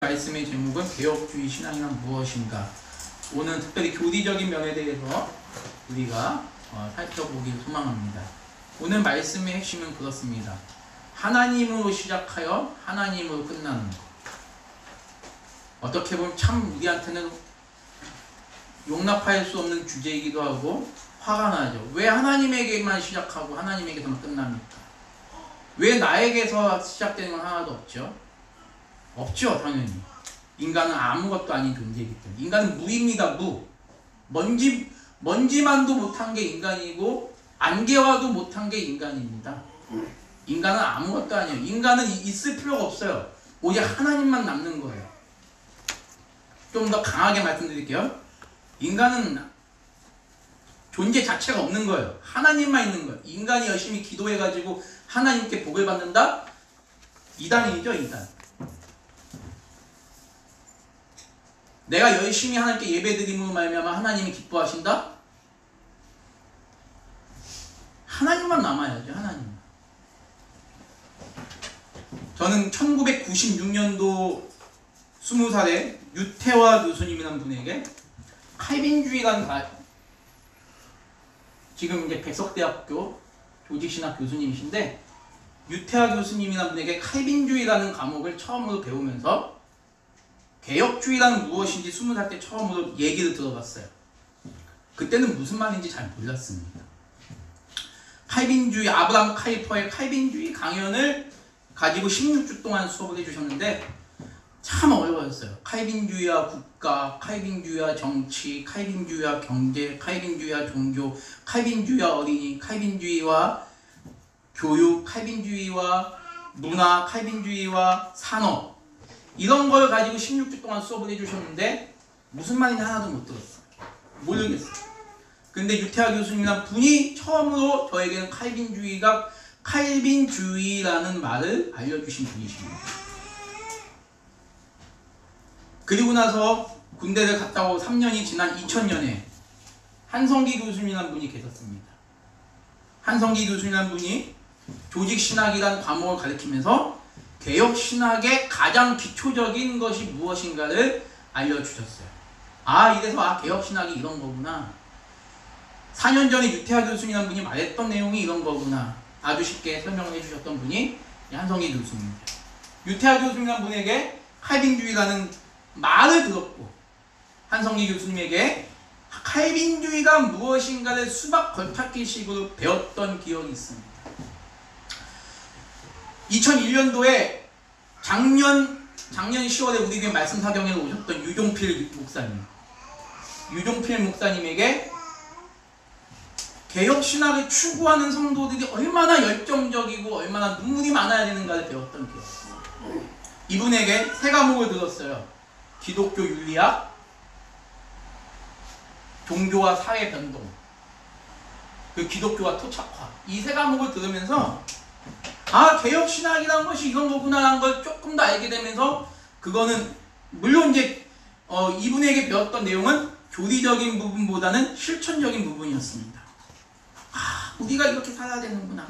말씀의 제목은 개혁주의 신앙이란 무엇인가. 오늘 특별히 교리적인 면에 대해서 우리가 살펴보길 소망합니다. 오늘 말씀의 핵심은 그렇습니다. 하나님으로 시작하여 하나님으로 끝나는 것. 어떻게 보면 참 우리한테는 용납할 수 없는 주제이기도 하고 화가 나죠. 왜 하나님에게만 시작하고 하나님에게서만 끝납니까? 왜 나에게서 시작되는 건 하나도 없죠? 없죠, 당연히. 인간은 아무것도 아닌 존재이기 때문에. 인간은 무입니다, 무. 먼지만도 못한 게 인간이고 안개와도 못한 게 인간입니다. 인간은 아무것도 아니에요. 인간은 있을 필요가 없어요. 오직 하나님만 남는 거예요. 좀 더 강하게 말씀드릴게요. 인간은 존재 자체가 없는 거예요. 하나님만 있는 거예요. 인간이 열심히 기도해가지고 하나님께 복을 받는다? 이단이죠, 이단. 내가 열심히 하나님께 예배드림으로 말미암아 하나님이 기뻐하신다? 하나님만 남아야죠. 하나님. 저는 1996년도 20살에 유태화 교수님이라는 분에게 칼빈주의라는 지금 이제 백석대학교 조직신학 교수님이신데, 유태화 교수님이라는 분에게 칼빈주의라는 과목을 처음으로 배우면서 개혁주의란 무엇인지 20살 때 처음으로 얘기를 들어봤어요. 그때는 무슨 말인지 잘 몰랐습니다. 칼빈주의, 아브라함 카이퍼의 칼빈주의 강연을 가지고 16주 동안 수업을 해주셨는데 참 어려웠어요. 칼빈주의와 국가, 칼빈주의와 정치, 칼빈주의와 경제, 칼빈주의와 종교, 칼빈주의와 어린이, 칼빈주의와 교육, 칼빈주의와 문화, 칼빈주의와 산업, 이런 걸 가지고 16주 동안 수업을 해주셨는데 무슨 말인지 하나도 못 들었어요. 모르겠어요. 근데 유태화 교수님이란 분이 처음으로 저에게는 칼빈주의라는 말을 알려주신 분이십니다. 그리고 나서 군대를 갔다 오고 3년이 지난 2000년에 한성기 교수님이라는 분이 계셨습니다. 한성기 교수님이라는 분이 조직신학이라는 과목을 가르치면서 개혁신학의 가장 기초적인 것이 무엇인가를 알려주셨어요. 이래서 개혁신학이 이런 거구나. 4년 전에 유태화 교수님이라는 분이 말했던 내용이 이런 거구나. 아주 쉽게 설명을 해주셨던 분이 한성기 교수님입니다. 유태화 교수님이라는 분에게 칼빈주의라는 말을 들었고, 한성기 교수님에게 칼빈주의가 무엇인가를 수박 걸찾기식으로 배웠던 기억이 있습니다. 2001년도에 작년 10월에 우리 교회 말씀 사경에 오셨던 유종필 목사님에게 개혁신학을 추구하는 성도들이 얼마나 열정적이고 얼마나 눈물이 많아야 되는가를 배웠던 기억. 이분에게 세 과목을 들었어요. 기독교 윤리학, 종교와 사회 변동, 그 기독교와 토착화, 이 세 과목을 들으면서 개혁신학이라는 것이 이런 거구나라는 걸 조금 더 알게 되면서, 그거는 물론 이제 이분에게 배웠던 내용은 교리적인 부분보다는 실천적인 부분이었습니다. 우리가 이렇게 살아야 되는구나.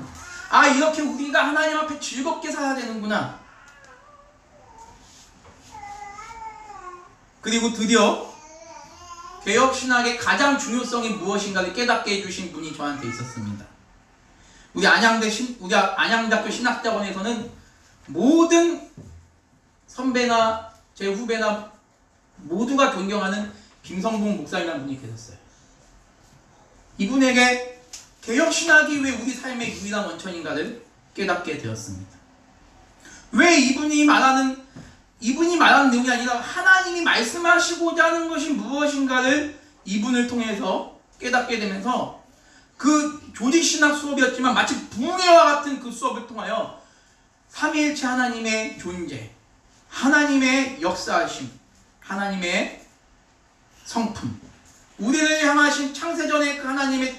이렇게 우리가 하나님 앞에 즐겁게 살아야 되는구나. 그리고 드디어 개혁신학의 가장 중요성이 무엇인가를 깨닫게 해주신 분이 저한테 있었습니다. 우리 안양대학교 신학대학원에서는 모든 선배나 제 후배나 모두가 존경하는 김성봉 목사님이라는 분이 계셨어요. 이분에게 개혁신학이 왜 우리 삶의 유일한 원천인가를 깨닫게 되었습니다. 왜 이분이 말하는 내용이 아니라 하나님이 말씀하시고자 하는 것이 무엇인가를 이분을 통해서 깨닫게 되면서, 그 조직신학 수업이었지만 마치 붕해와 같은 그 수업을 통하여 삼위일체 하나님의 존재, 하나님의 역사하심, 하나님의 성품, 우리를 향하신 창세전에 그 하나님의,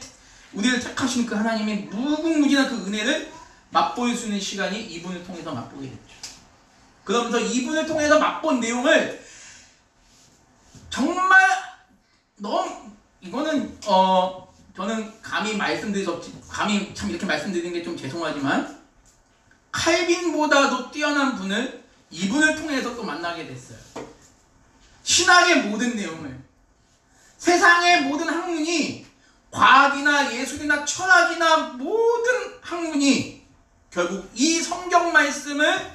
우리를 택하신 그 하나님의 무궁무진한 그 은혜를 맛볼 수 있는 시간이 이분을 통해서 맛보게 됐죠. 그러면서 이분을 통해서 맛본 내용을 정말 이거는 저는 감히 참 이렇게 말씀드리는 게 좀 죄송하지만 칼빈보다도 뛰어난 분을 이분을 통해서 또 만나게 됐어요. 신학의 모든 내용을, 세상의 모든 학문이, 과학이나 예술이나 철학이나 모든 학문이 결국 이 성경 말씀을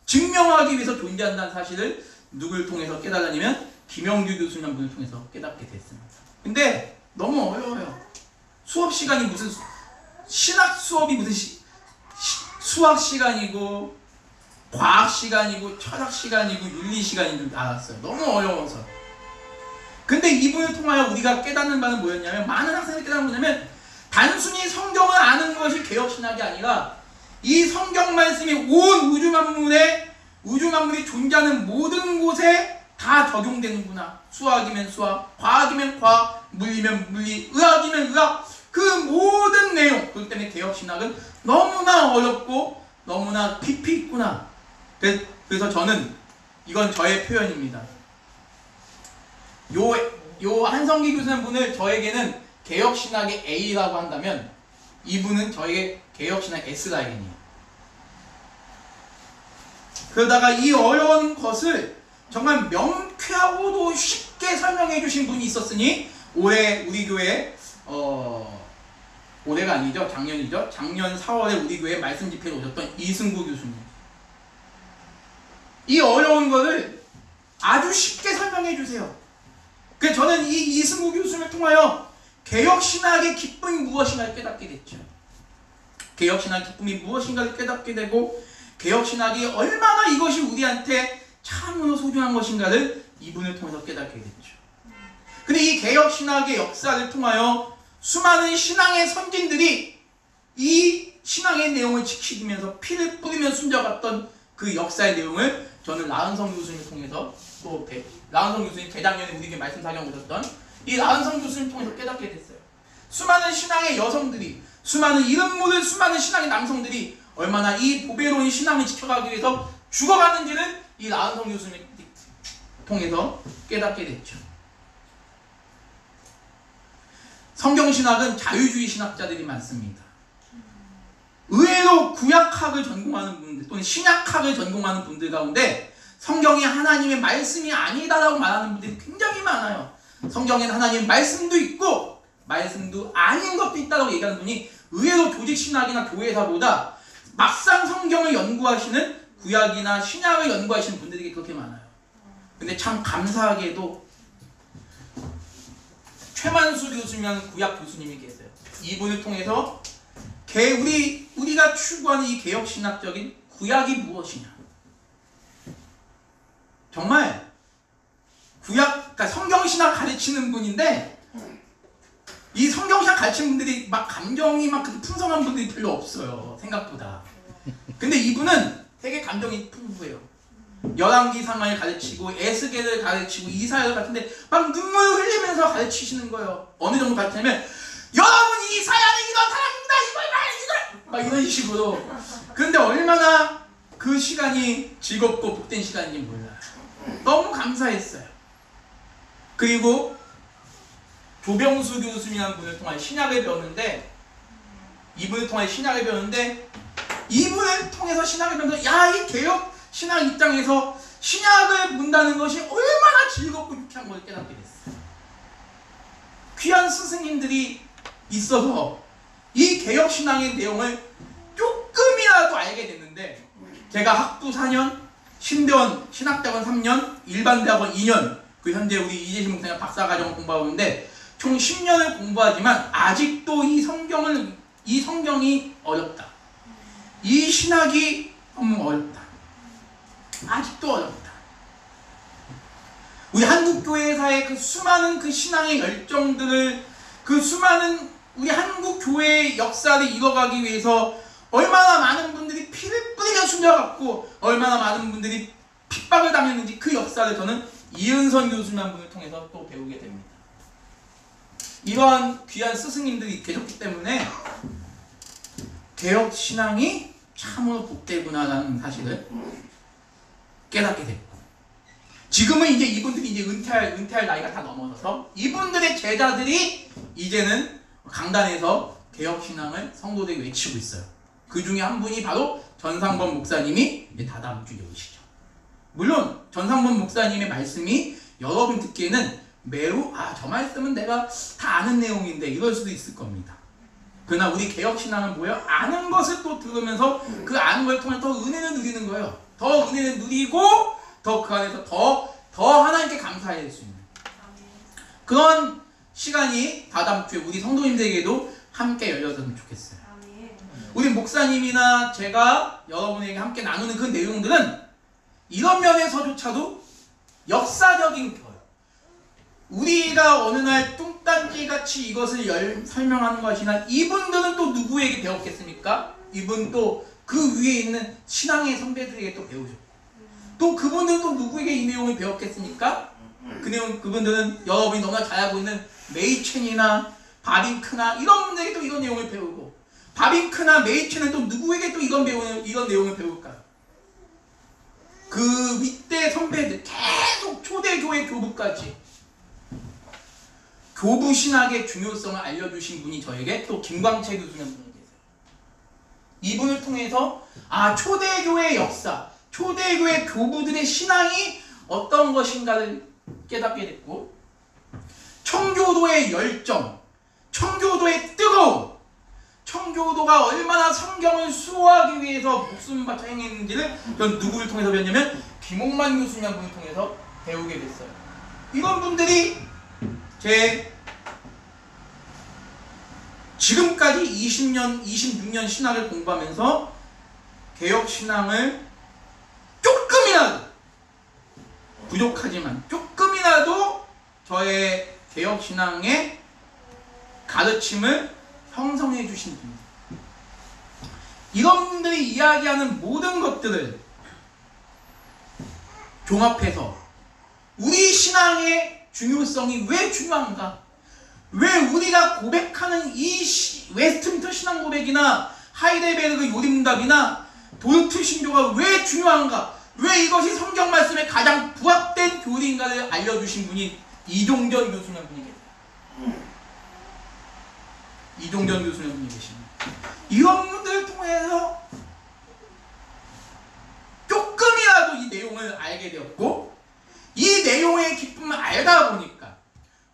증명하기 위해서 존재한다는 사실을 누굴 통해서 깨달으냐면 김영규 교수님 분을 통해서 깨닫게 됐습니다. 근데 너무 어려워요. 수업 시간이 무슨 신학 수업이 무슨 수학 시간이고 과학 시간이고 철학 시간이고 윤리 시간인 줄 알았어요. 너무 어려워서. 근데 이분을 통하여 우리가 깨닫는 바는 뭐였냐면, 많은 학생들이 깨닫는 뭐냐면, 단순히 성경을 아는 것이 개혁신학이 아니라 이 성경 말씀이 온 우주 만물이 존재하는 모든 곳에 다 적용되는구나. 수학이면 수학, 과학이면 과학, 물리면 물리, 의학이면 의학, 그 모든 내용. 그렇기 때문에 개혁신학은 너무나 어렵고 너무나 깊이 있구나. 그래서 저는, 이건 저의 표현입니다. 요 한성기 교수님 분을 저에게는 개혁신학의 A라고 한다면, 이분은 저에게 개혁신학 S라인이에요. 그러다가 이 어려운 것을 정말 명쾌하고도 쉽게 설명해 주신 분이 있었으니, 올해 우리 교회 올해가 아니죠, 작년이죠. 작년 4월에 우리 교회 말씀 집회에 오셨던 이승구 교수님. 이 어려운 것을 아주 쉽게 설명해 주세요. 그래서 저는 이 이승구 교수님을 통하여 개혁신학의 기쁨이 무엇인가를 깨닫게 됐죠. 개혁신학의 기쁨이 무엇인가를 깨닫게 되고, 개혁신학이 얼마나 이것이 우리한테 참으로 소중한 것인가를 이분을 통해서 깨닫게 됐죠. 근데 이 개혁신학의 역사를 통하여 수많은 신앙의 선진들이 이 신앙의 내용을 지키면서 피를 뿌리며 숨져갔던 그 역사의 내용을 저는 라은성 교수님을 통해서, 또 라은성 교수님 재작년에 우리에게 말씀 사경 오셨던 이 라은성 교수님을 통해서 깨닫게 됐어요. 수많은 신앙의 여성들이, 수많은 이름 모를 수많은 신앙의 남성들이 얼마나 이 보배로운 신앙을 지켜가기 위해서 죽어갔는지를 이 라은성 교수님을 통해서 깨닫게 됐죠. 성경신학은 자유주의 신학자들이 많습니다. 의외로 구약학을 전공하는 분들 또는 신약학을 전공하는 분들 가운데 성경이 하나님의 말씀이 아니다라고 말하는 분들이 굉장히 많아요. 성경에는 하나님의 말씀도 있고 말씀도 아닌 것도 있다고 얘기하는 분이 의외로 조직신학이나 교회사보다 막상 성경을 연구하시는 구약이나 신약을 연구하시는 분들이 그렇게 많아요. 근데 참 감사하게도 최만수 교수님이라는 구약 교수님이 계세요. 이분을 통해서 우리가 추구하는 이 개혁신학적인 구약이 무엇이냐, 정말 그러니까 성경신학 가르치는 분인데, 이 성경신학 가르치는 분들이 막 감정이 막 풍성한 분들이 별로 없어요, 생각보다. 근데 이분은 되게 감정이 풍부해요. 열왕기상을 가르치고 에스겔을 가르치고 이사야를 가르치는데 막 눈물을 흘리면서 가르치시는 거예요. 어느 정도 가르치냐면, 여러분 이사야는 이런 사람입니다, 이걸 막 이런 식으로. 그런데 얼마나 그 시간이 즐겁고 복된 시간인지 몰라요. 너무 감사했어요. 그리고 조병수 교수님이라는 분을 통해 신약을 배웠는데, 이분을 통해서 신학을 배우면서, 야, 이 개혁 신학 입장에서 신약을 본다는 것이 얼마나 즐겁고 유쾌한 걸 깨닫게 됐어요. 귀한 스승님들이 있어서 이 개혁 신앙의 내용을 조금이라도 알게 됐는데, 제가 학부 4년, 신대원 신학대학원 3년, 일반대학원 2년, 그 현재 우리 이재신 목사님 박사과정을 공부하고 있는데 총 10년을 공부하지만 아직도 이 성경이 어렵다. 이 신학이 너무 어렵다. 아직도 어렵다. 우리 한국교회사의 그 수많은 그 신앙의 열정들을, 그 수많은 우리 한국교회의 역사를 이뤄가기 위해서 얼마나 많은 분들이 피를 뿌리며 숨겨갔고 얼마나 많은 분들이 핍박을 당했는지, 그 역사를 저는 이은선 교수님 한 분을 통해서 또 배우게 됩니다. 이러한 귀한 스승님들이 계셨기 때문에 개혁 신앙이 참으로 복되구나라는 사실을 깨닫게 됐고, 지금은 이제 이분들이 이제 은퇴할 나이가 다 넘어서서 이분들의 제자들이 이제는 강단에서 개혁 신앙을 성도들에게 외치고 있어요. 그 중에 한 분이 바로 전상범 목사님이 이제 다다음 주에 오시죠. 물론 전상범 목사님의 말씀이 여러분 듣기에는 매우 저 말씀은 내가 다 아는 내용인데 이럴 수도 있을 겁니다. 그러나 우리 개혁신앙은 뭐예요? 아는 것을 또 들으면서 그 아는 걸 통해 더 은혜를 누리는 거예요. 더 은혜를 누리고 더 그 안에서 더 하나님께 감사할 수 있는 그런 시간이 다다음 주에 우리 성도님들에게도 함께 열렸으면 좋겠어요. 우리 목사님이나 제가 여러분에게 함께 나누는 그 내용들은 이런 면에서조차도 역사적인 거예요. 우리가 어느 날 뚱딴지같이 이것을 설명하는 것이나 이분들은 또 누구에게 배웠겠습니까? 이분 또 그 위에 있는 신앙의 선배들에게 또 배우셨고 또 그분들은 또 누구에게 이 내용을 배웠겠습니까? 그분들은 여러분이 너무나 잘 알고 있는 메이첸이나 바빙크나 이런 분들에게 또 이런 내용을 배우고 바빙크나 메이첸은 또 누구에게 또 이런 내용을 배울까요? 그 윗대 선배들 계속 초대교회 교부까지 교부 신학의 중요성을 알려주신 분이 저에게 또 김광채 교수님 분이 계세요. 이분을 통해서 초대교회의 역사, 초대교회 교부들의 신앙이 어떤 것인가를 깨닫게 됐고 청교도의 열정, 청교도의 뜨거움, 청교도가 얼마나 성경을 수호하기 위해서 목숨 바쳐 행했는지를 전 누구를 통해서 배웠냐면 김홍만 교수님 한 분을 통해서 배우게 됐어요. 이런 분들이 제 지금까지 20년, 26년 신학을 공부하면서 개혁신앙을 조금이라도 부족하지만 조금이라도 저의 개혁신앙의 가르침을 형성해 주신 분입니다. 이런 분들이 이야기하는 모든 것들을 종합해서 우리 신앙의 중요성이 왜 중요한가? 왜 우리가 고백하는 이 웨스트민스터 신앙 고백이나 하이델베르그 요림답이나 도르트 신조가 왜 중요한가? 왜 이것이 성경 말씀에 가장 부합된 교리인가를 알려주신 분이 이종전 교수님 분이 계세요. 이종전 교수님 분이 계십니다. 이런 분들을 통해서 조금이라도 이 내용을 알게 되었고 이 내용의 기쁨을 알다 보니까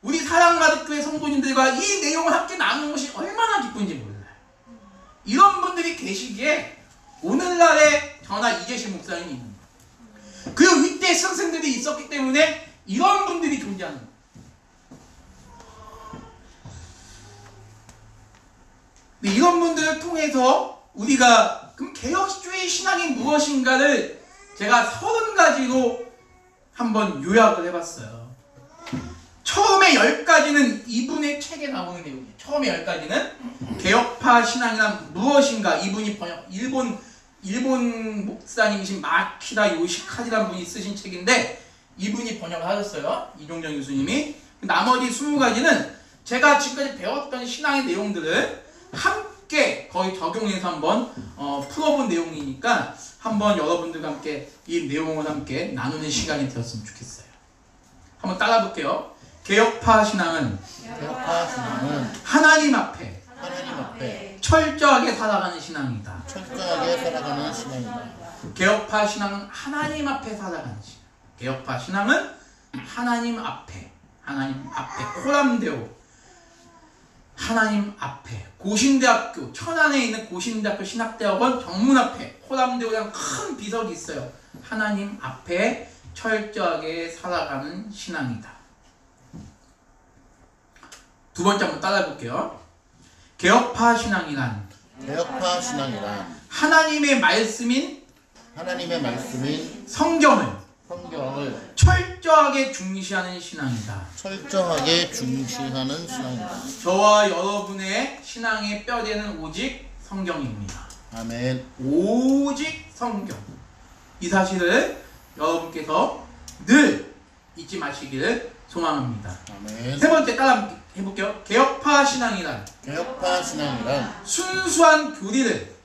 우리 사랑가득 교회 성도님들과 이 내용을 함께 나누는 것이 얼마나 기쁜지 몰라요. 이런 분들이 계시기에 오늘날의 저나 이재실 목사님이 있는 거예요. 그 윗대 선생들이 있었기 때문에 이런 분들이 존재하는 거예요. 이런 분들을 통해서 우리가 그럼 개혁주의 신앙이 무엇인가를 제가 30가지로 한번 요약을 해봤어요. 처음에 10가지는 이분의 책에 나오는 내용이에요. 처음에 10가지는 개혁파 신앙이란 무엇인가 이분이 번역 일본 목사님이신 마키다 요시카즈라는 분이 쓰신 책인데 이분이 번역을 하셨어요. 이종정 교수님이. 나머지 20가지는 제가 지금까지 배웠던 신앙의 내용들을 함께 거의 적용해서 한번 풀어본 내용이니까 한번 여러분들과 함께 이 내용을 함께 나누는 시간이 되었으면 좋겠어요. 한번 따라 볼게요. 개혁파 신앙은 하나님 앞에 철저하게 살아가는 신앙이다. 개혁파 신앙은 하나님 앞에 살아가는 신앙. 개혁파 신앙은 하나님 앞에 코람데오 하나님 앞에 고신대학교 천안에 있는 고신대학교 신학대학원 정문 앞에 코람데오라는 큰 비석이 있어요. 하나님 앞에 철저하게 살아가는 신앙이다. 두 번째 한번 따라해 볼게요. 개혁파 신앙이란 하나님의 말씀인 성경을 철저하게 중시하는 신앙이다. 저와 여러분의 신앙의 뼈대는 오직 성경입니다. 아멘. 오직 성경. 이 사실을 여러분께서 늘 잊지 마시기를 소망합니다. 아멘. 세 번째 따라 해볼게요. 개혁파 신앙이란 순수한 교리를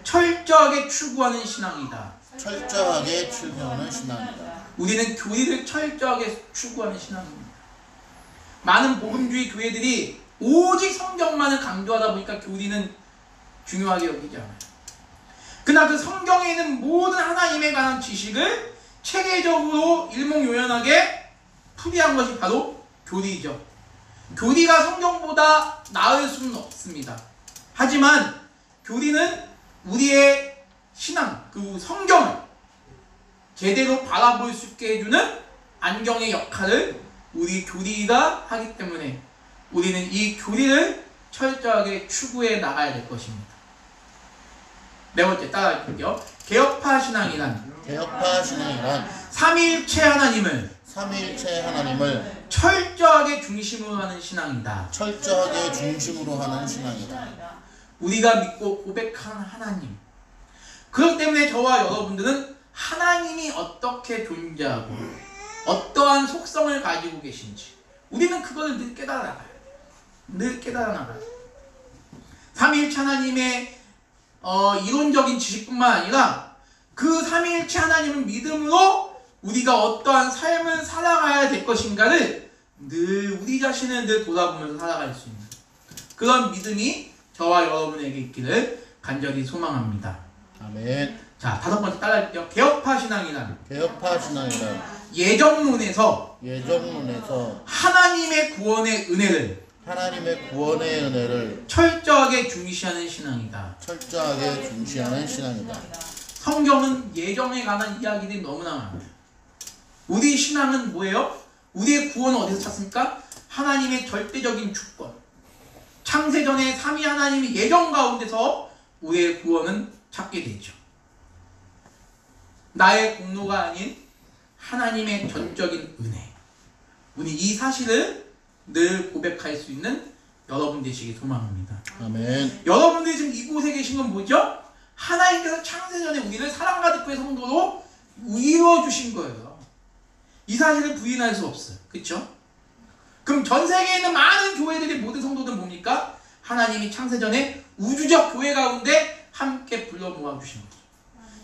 철저하게 추구하는 신앙이다. 우리는 교리를 철저하게 추구하는 신앙입니다. 많은 복음주의 교회들이 오직 성경만을 강조하다 보니까 교리는 중요하게 여기지 않아요. 그러나 그 성경에 있는 모든 하나님에 관한 지식을 체계적으로 일목요연하게 풀이한 것이 바로 교리이죠. 교리가 성경보다 나을 수는 없습니다. 하지만 교리는 우리의 신앙, 그 성경을 제대로 바라볼 수 있게 해주는 안경의 역할을 우리 교리가 하기 때문에 우리는 이 교리를 철저하게 추구해 나가야 될 것입니다. 네 번째 따라할게요. 개혁파 신앙이란 삼위일체 하나님을 철저하게 중심으로 하는 신앙이다. 우리가 믿고 고백하는 하나님. 그렇기 때문에 저와 여러분들은 하나님이 어떻게 존재하고 어떠한 속성을 가지고 계신지 우리는 그걸 늘 깨달아 나가요. 삼위일체 하나님의 이론적인 지식뿐만 아니라 그 삼위일체 하나님을 믿음으로 우리가 어떠한 삶을 살아가야 될 것인가를 늘 우리 자신을 늘 돌아보면서 살아갈 수 있는 그런 믿음이 저와 여러분에게 있기를 간절히 소망합니다. 아멘. 자, 다섯 번째 따라할게요. 개혁파 신앙이란 예정론에서 하나님의 구원의 은혜를 철저하게 중시하는 신앙이다. 성경은 예정에 관한 이야기들이 너무나 많아요. 우리 신앙은 뭐예요? 우리의 구원은 어디서 찾습니까? 하나님의 절대적인 주권. 창세전에 삼위 하나님이 예정 가운데서 우리의 구원은 찾게 되죠. 나의 공로가 아닌 하나님의 전적인 은혜. 우리 이 사실을 늘 고백할 수 있는 여러분 되시기 소망합니다. 아멘. 여러분들이 지금 이곳에 계신 건 뭐죠? 하나님께서 창세전에 우리를 사랑과 득표의 성도로 이루어주신 거예요. 이 사실을 부인할 수 없어요. 그렇죠? 그럼 전 세계에 있는 많은 교회들의 모든 성도들은 뭡니까? 하나님이 창세전에 우주적 교회 가운데 함께 불러 모아주신 거죠.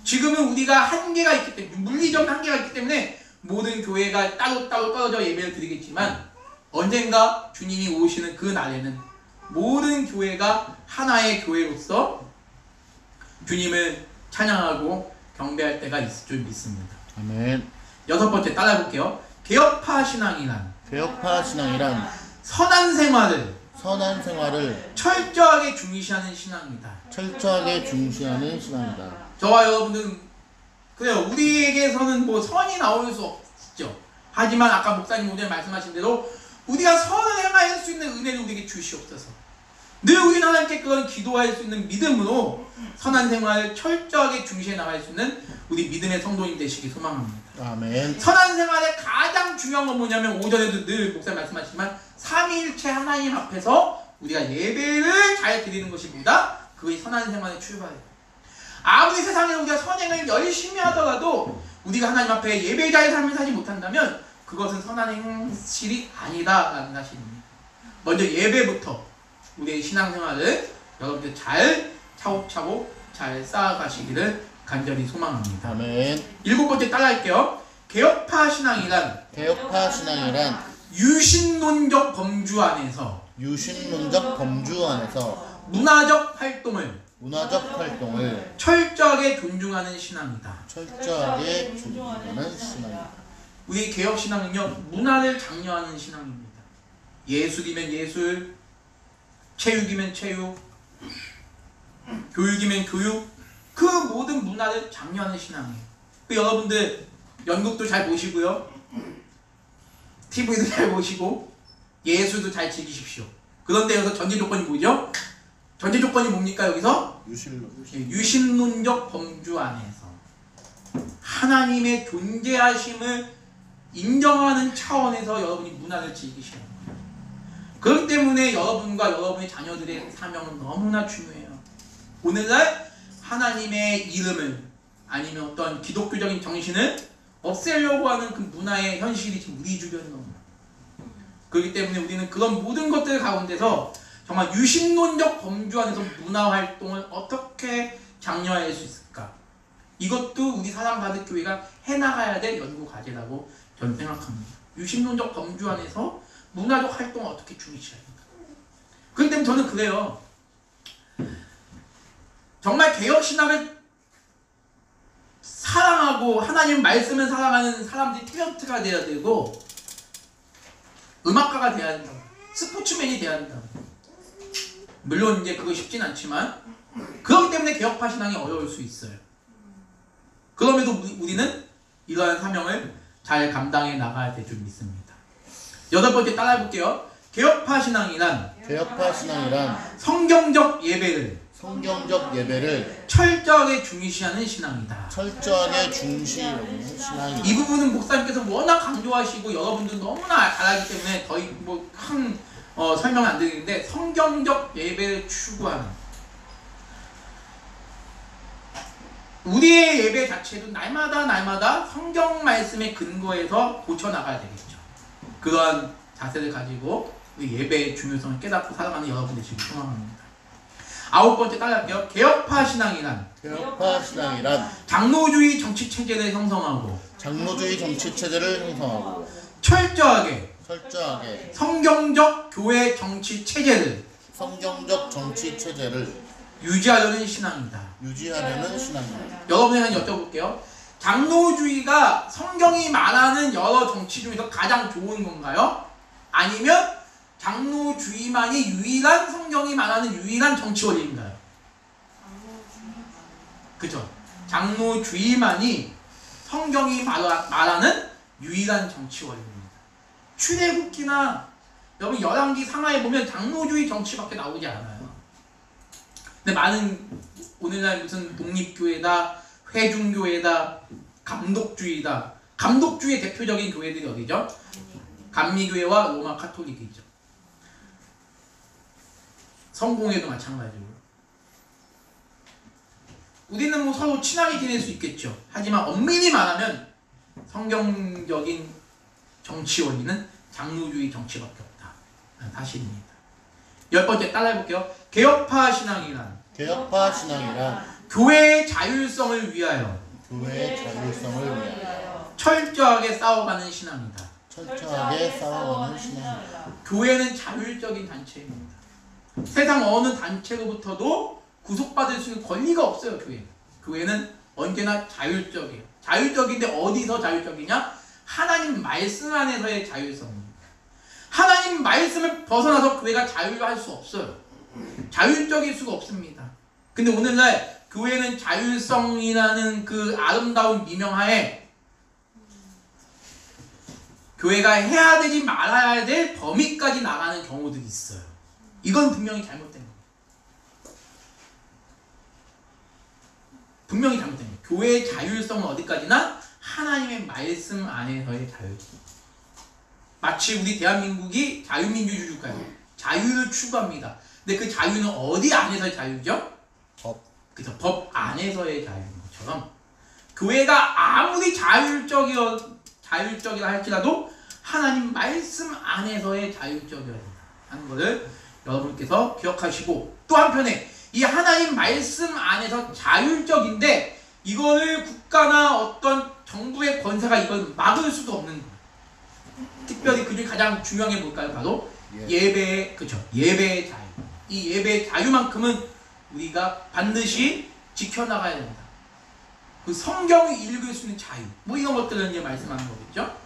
지금은 우리가 한계가 있기 때문에, 물리적 한계가 있기 때문에 모든 교회가 따로따로 떨어져 예배를 드리겠지만 언젠가 주님이 오시는 그 날에는 모든 교회가 하나의 교회로서 주님을 찬양하고 경배할 때가 있을 줄 믿습니다. 아멘. 여섯 번째 따라해볼게요. 개혁파 신앙이란 선한 생활을 철저하게 중시하는 신앙이다. 저와 여러분들은 그래요. 우리에게서는 뭐 선이 나올 수 없죠. 하지만 아까 목사님 오늘 말씀하신 대로 우리가 선을 행할 수 있는 은혜를 우리에게 주시옵소서. 늘 우리는 하나님께 그런 기도할 수 있는 믿음으로 선한 생활을 철저하게 중시해 나갈 수 있는 우리 믿음의 성도님 되시기 소망합니다. 아멘. 선한 생활의 가장 중요한 건 뭐냐면 오전에도 늘 목사님 말씀하시지만 삼위일체 하나님 앞에서 우리가 예배를 잘 드리는 것이 뭐다? 그것이 선한 생활의 출발이에요. 아무리 세상에 우리가 선행을 열심히 하더라도 우리가 하나님 앞에 예배자의 삶을 살지 못한다면 그것은 선한 행실이 아니다라는 사실입니다. 먼저 예배부터 우리의 신앙생활을 여러분들 잘 차곡차곡 잘 쌓아가시기를 간절히 소망합니다. 아멘. 일곱 번째 따라할게요. 개혁파 신앙이란 유신론적 범주 안에서 문화적 활동을 철저하게 존중하는 신앙이다. 우리 개혁 신앙은요, 문화를 장려하는 신앙입니다. 예술이면 예술, 체육이면 체육, 교육이면 교육, 그 모든 문화를 장려하는 신앙이에요. 여러분들 연극도 잘 보시고요, TV도 잘 보시고, 예술도 잘 즐기십시오. 그런데 여기서 전제 조건이 뭐죠? 전제 조건이 뭡니까? 여기서 유신론적 범주 안에서 하나님의 존재하심을 인정하는 차원에서 여러분이 문화를 즐기셔야 합니다. 그렇기 때문에 여러분과 여러분의 자녀들의 사명은 너무나 중요해요. 오늘날 하나님의 이름을 아니면 어떤 기독교적인 정신을 없애려고 하는 그 문화의 현실이 지금 우리 주변에 너무 많아요. 그렇기 때문에 우리는 그런 모든 것들 가운데서 정말 유신론적 범주 안에서 문화활동을 어떻게 장려할 수 있을까? 이것도 우리 사랑받을 교회가 해나가야 될 연구과제라고 저는 생각합니다. 유신론적 범주 안에서 문화적 활동을 어떻게 중시해야 할까? 그렇기 때문에 저는 그래요. 정말 개혁신학을 사랑하고 하나님 말씀을 사랑하는 사람들이 탤런트가 돼야 되고 음악가가 돼야 된다. 스포츠맨이 돼야 된다. 물론 이제 그거 쉽진 않지만 그렇기 때문에 개혁파 신앙이 어려울 수 있어요. 그럼에도 우리는 이러한 사명을 잘 감당해 나가야 될 줄 믿습니다. 8번째 따라해볼게요. 개혁파 신앙이란 성경적 예배를 철저하게 중시하는 신앙이다. 이 부분은 목사님께서 워낙 강조하시고 여러분들 너무나 잘 알기 때문에 더 큰 설명을 안 드리는데, 성경적 예배를 추구하는, 우리의 예배 자체도 날마다 성경 말씀에 근거해서 고쳐나가야 되겠죠. 그러한 자세를 가지고 우리 예배의 중요성을 깨닫고 살아가는 여러분 되시길 소망합니다. 9번째 따라할게요. 개혁파 신앙이란 장로주의 정치체제를 형성하고 철저하게 성경적 교회 정치체제를 유지하려는 신앙이다. 여러분에게 여쭤볼게요. 장로주의가 성경이 말하는 여러 정치 중에서 가장 좋은 건가요? 아니면 장로주의만이 유일한, 성경이 말하는 유일한 정치 원리인가요? 그죠? 장로주의만이 성경이 말하는 유일한 정치 원리입니다. 출애굽기나 여러분 열왕기 상하에 보면 장로주의 정치밖에 나오지 않아요. 근데 많은 오늘날 무슨 독립교회다, 회중교회다, 감독주의다. 감독주의의 대표적인 교회들이 어디죠? 감리교회와 로마 카톨릭이죠. 성공회도 마찬가지고. 우리는 뭐 서로 친하게 지낼 수 있겠죠. 하지만 엄밀히 말하면 성경적인 정치 원리는 장로주의 정치밖에 없다. 사실입니다. 10번째 따라해볼게요. 개혁파 신앙이란 교회의 자율성을 위하여 철저하게 싸워가는 신앙이다. 교회는 자율적인 단체입니다. 세상 어느 단체로부터도 구속받을 수 있는 권리가 없어요. 교회는 언제나 자율적이에요. 자율적인데 어디서 자율적이냐? 하나님 말씀 안에서의 자율성입니다. 하나님 말씀을 벗어나서 교회가 자율할 수 없어요. 자율적일 수가 없습니다. 근데 오늘날 교회는 자율성이라는 그 아름다운 미명하에 교회가 해야 되지 말아야 될 범위까지 나가는 경우들이 있어요. 이건 분명히 잘못된 겁니다. 분명히 잘못된 겁니다. 교회의 자율성은 어디까지나 하나님의 말씀 안에서의 자율성. 마치 우리 대한민국이 자유민주주의 국가예요. 자유를 추구합니다. 근데 그 자유는 어디 안에서의 자유죠? 그죠? 법 안에서의 자유인 것처럼 교회가 아무리 자율적이라 할지라도 하나님 말씀 안에서의 자율적이어야 된다 하는 것을 여러분께서 기억하시고, 또 한편에 이 하나님 말씀 안에서 자율적인데 이거를 국가나 어떤 정부의 권세가 이걸 막을 수도 없는 거예요. 특별히 그중에 가장 중요한 게 뭘까요? 바로 예배의 자유. 이 예배의 자유만큼은 우리가 반드시 지켜나가야 된다. 그 성경을 읽을 수 있는 자유, 뭐 이런 것들을 이제 말씀하는 거겠죠.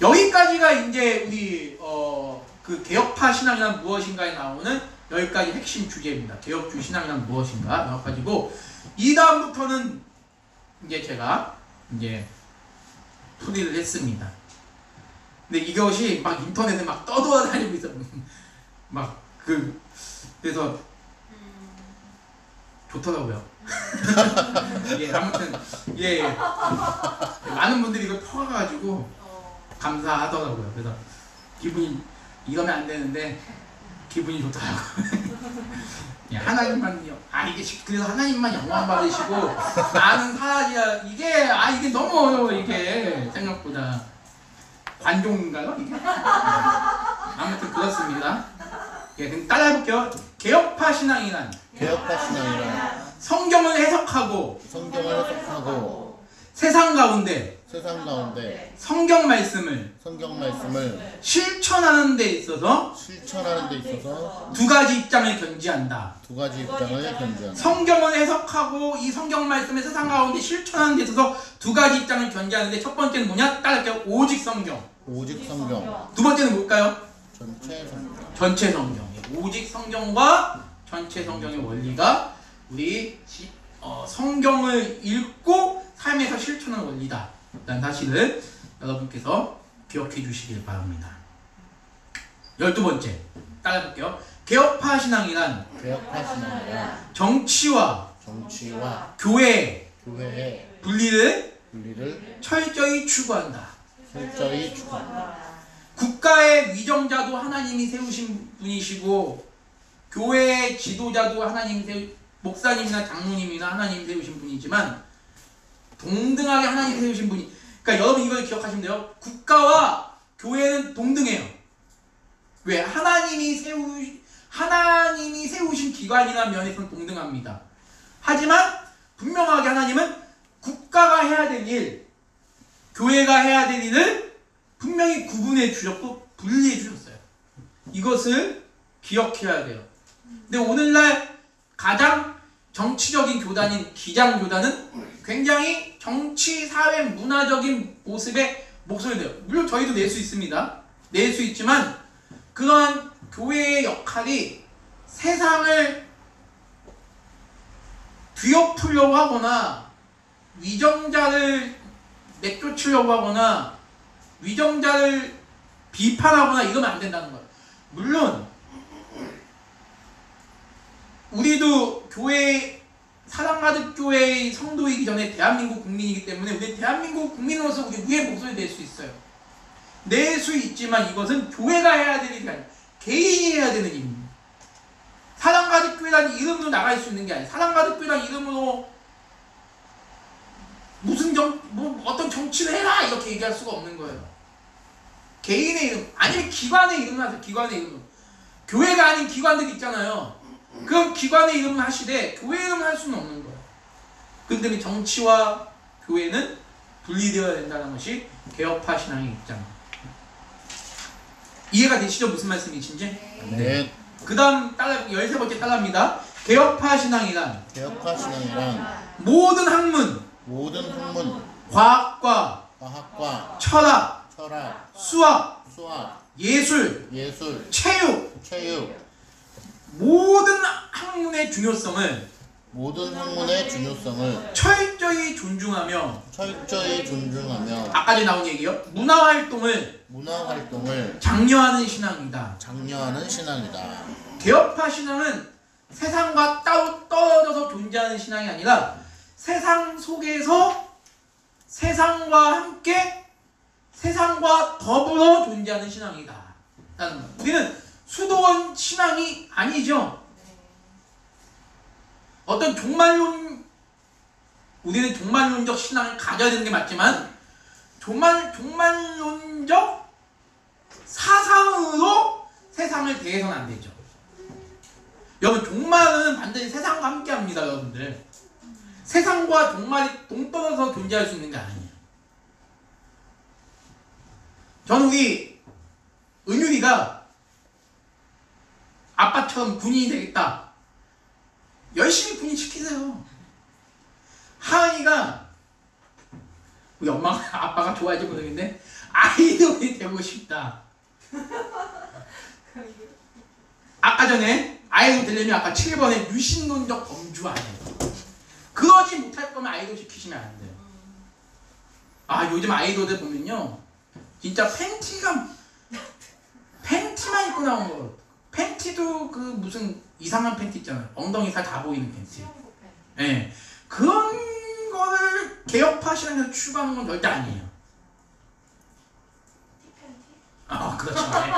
여기까지가 이제 우리 그 개혁파 신앙이란 무엇인가에 나오는 여기까지 핵심 주제입니다. 개혁주의 신앙이란 무엇인가 나와가지고 이 다음부터는 이제 제가 이제 풀이를 했습니다. 근데 이것이 막 인터넷에 막 떠돌아다니고 있어. 그래서 좋더라고요. 예, 아무튼 많은 분들이 이걸 퍼가가지고 감사하더라고요. 그래서 기분이, 이러면 안 되는데 기분이 좋더라고요. 예, 하나님만요. 그래서 하나님만 영광 받으시고 나는 사라지야. 이게 너무 어려워. 이게 생각보다 관종인가요? 이게? 아무튼 그렇습니다. 예, 그럼 따라해볼게요. 개혁파 신앙이란 성경을 해석하고 세상 가운데 세상 가운데 성경 말씀을 성경 말씀을 실천하는 데 있어서 실천하는 데 있어서 두 가지 입장을 견지한다. 두 가지 입장을 견지한다. 성경을 해석하고 이 성경 말씀을 세상 가운데 실천하는 데 있어서 두 가지 입장을 견지하는데 첫 번째는 뭐냐? 따를게요. 오직 성경. 오직 성경. 두 번째는 뭘까요? 전체 성경. 전체 성경. 오직 성경과 전체 성경의 원리가 우리 성경을 읽고 삶에서 실천하는 원리다 라는 사실을 여러분께서 기억해 주시길 바랍니다. 12번째 따라해볼게요. 개혁파 신앙이란 개혁파 신앙이란 정치와 교회의 교회의 분리를 철저히 추구한다. 철저히 추구한다. 국가의 위정자도 하나님이 세우신 분이시고 교회의 지도자도 목사님이나 장로님이나 하나님이 세우신 분이지만 동등하게 하나님이 세우신 분이, 그러니까 여러분 이걸 기억하시면 돼요. 국가와 교회는 동등해요. 왜? 하나님이 세우신 기관이나 면에서는 동등합니다. 하지만 분명하게 하나님은 국가가 해야 될 일, 교회가 해야 될 일을 분명히 구분해 주셨고 분리해 주셨어요. 이것을 기억해야 돼요. 근데 오늘날 가장 정치적인 교단인 기장교단은 굉장히 정치, 사회, 문화적인 모습의 목소리를 내요. 물론 저희도 낼 수 있습니다. 낼 수 있지만 그러한 교회의 역할이 세상을 뒤엎으려고 하거나 위정자를 내쫓으려고 하거나 위정자를 비판하거나 이러면 안 된다는 거예요. 물론 우리도 사랑가득 교회의 성도이기 전에 대한민국 국민이기 때문에 우리 대한민국 국민으로서 우리의 목소리를 낼 수 있어요. 낼 수 있지만 이것은 교회가 해야 되는 게 아니라 개인이 해야 되는 일입니다. 사랑가득 교회라는 이름으로 나갈 수 있는 게 아니에요. 사랑가득 교회라는 이름으로 어떤 정치를 해라 이렇게 얘기할 수가 없는 거예요. 개인의 이름 아니면 기관의 이름을 하세요. 기관의 이름으로. 교회가 아닌 기관들 있잖아요. 그럼 기관의 이름을 하시되 교회 이름을 할 수는 없는 거예요. 그렇기 때문에 정치와 교회는 분리되어야 된다는 것이 개혁파 신앙의 입장입니다. 이해가 되시죠? 무슨 말씀이신지? 네. 그 다음 13번째 따라합니다. 개혁파 신앙이란 모든 학문, 과학과 철학, 수학, 예술, 체육 모든 학문의 중요성을 철저히 존중하며 아까 전에 나온 얘기요. 문화활동을 장려하는 신앙이다. 개혁파 신앙은 세상과 따로 떨어져서 존재하는 신앙이 아니라 세상 속에서 세상과 함께 세상과 더불어 존재하는 신앙이다. 우리는 수도원 신앙이 아니죠. 어떤 우리는 종말론적 신앙을 가져야 되는 게 맞지만 종말론적 사상으로 세상을 대해서는 안 되죠. 여러분 종말은 반드시 세상과 함께 합니다. 여러분들 세상과 종말이 동떨어져서 존재할 수 있는 게 아니에요. 저는 우리 은율이가 아빠처럼 군인이 되겠다. 열심히 군인 시키세요. 하은이가 우리 엄마가 아빠가 좋아할지 모르겠는데 아이돌이 되고 싶다. 아까 전에 아이돌 되려면 아까 7번에 유신론적 범주 아니에요. 그러지 못할 거면 아이돌 시키시면 안 돼요. 요즘 아이돌들 보면요 진짜 팬티만 입고 나온 거. 팬티도 그 무슨 이상한 팬티 있잖아요. 엉덩이 살 다 보이는 팬티. 네. 그런 거를 개혁파 신앙에서 추구하는 건 절대 아니에요. 그렇죠. 네.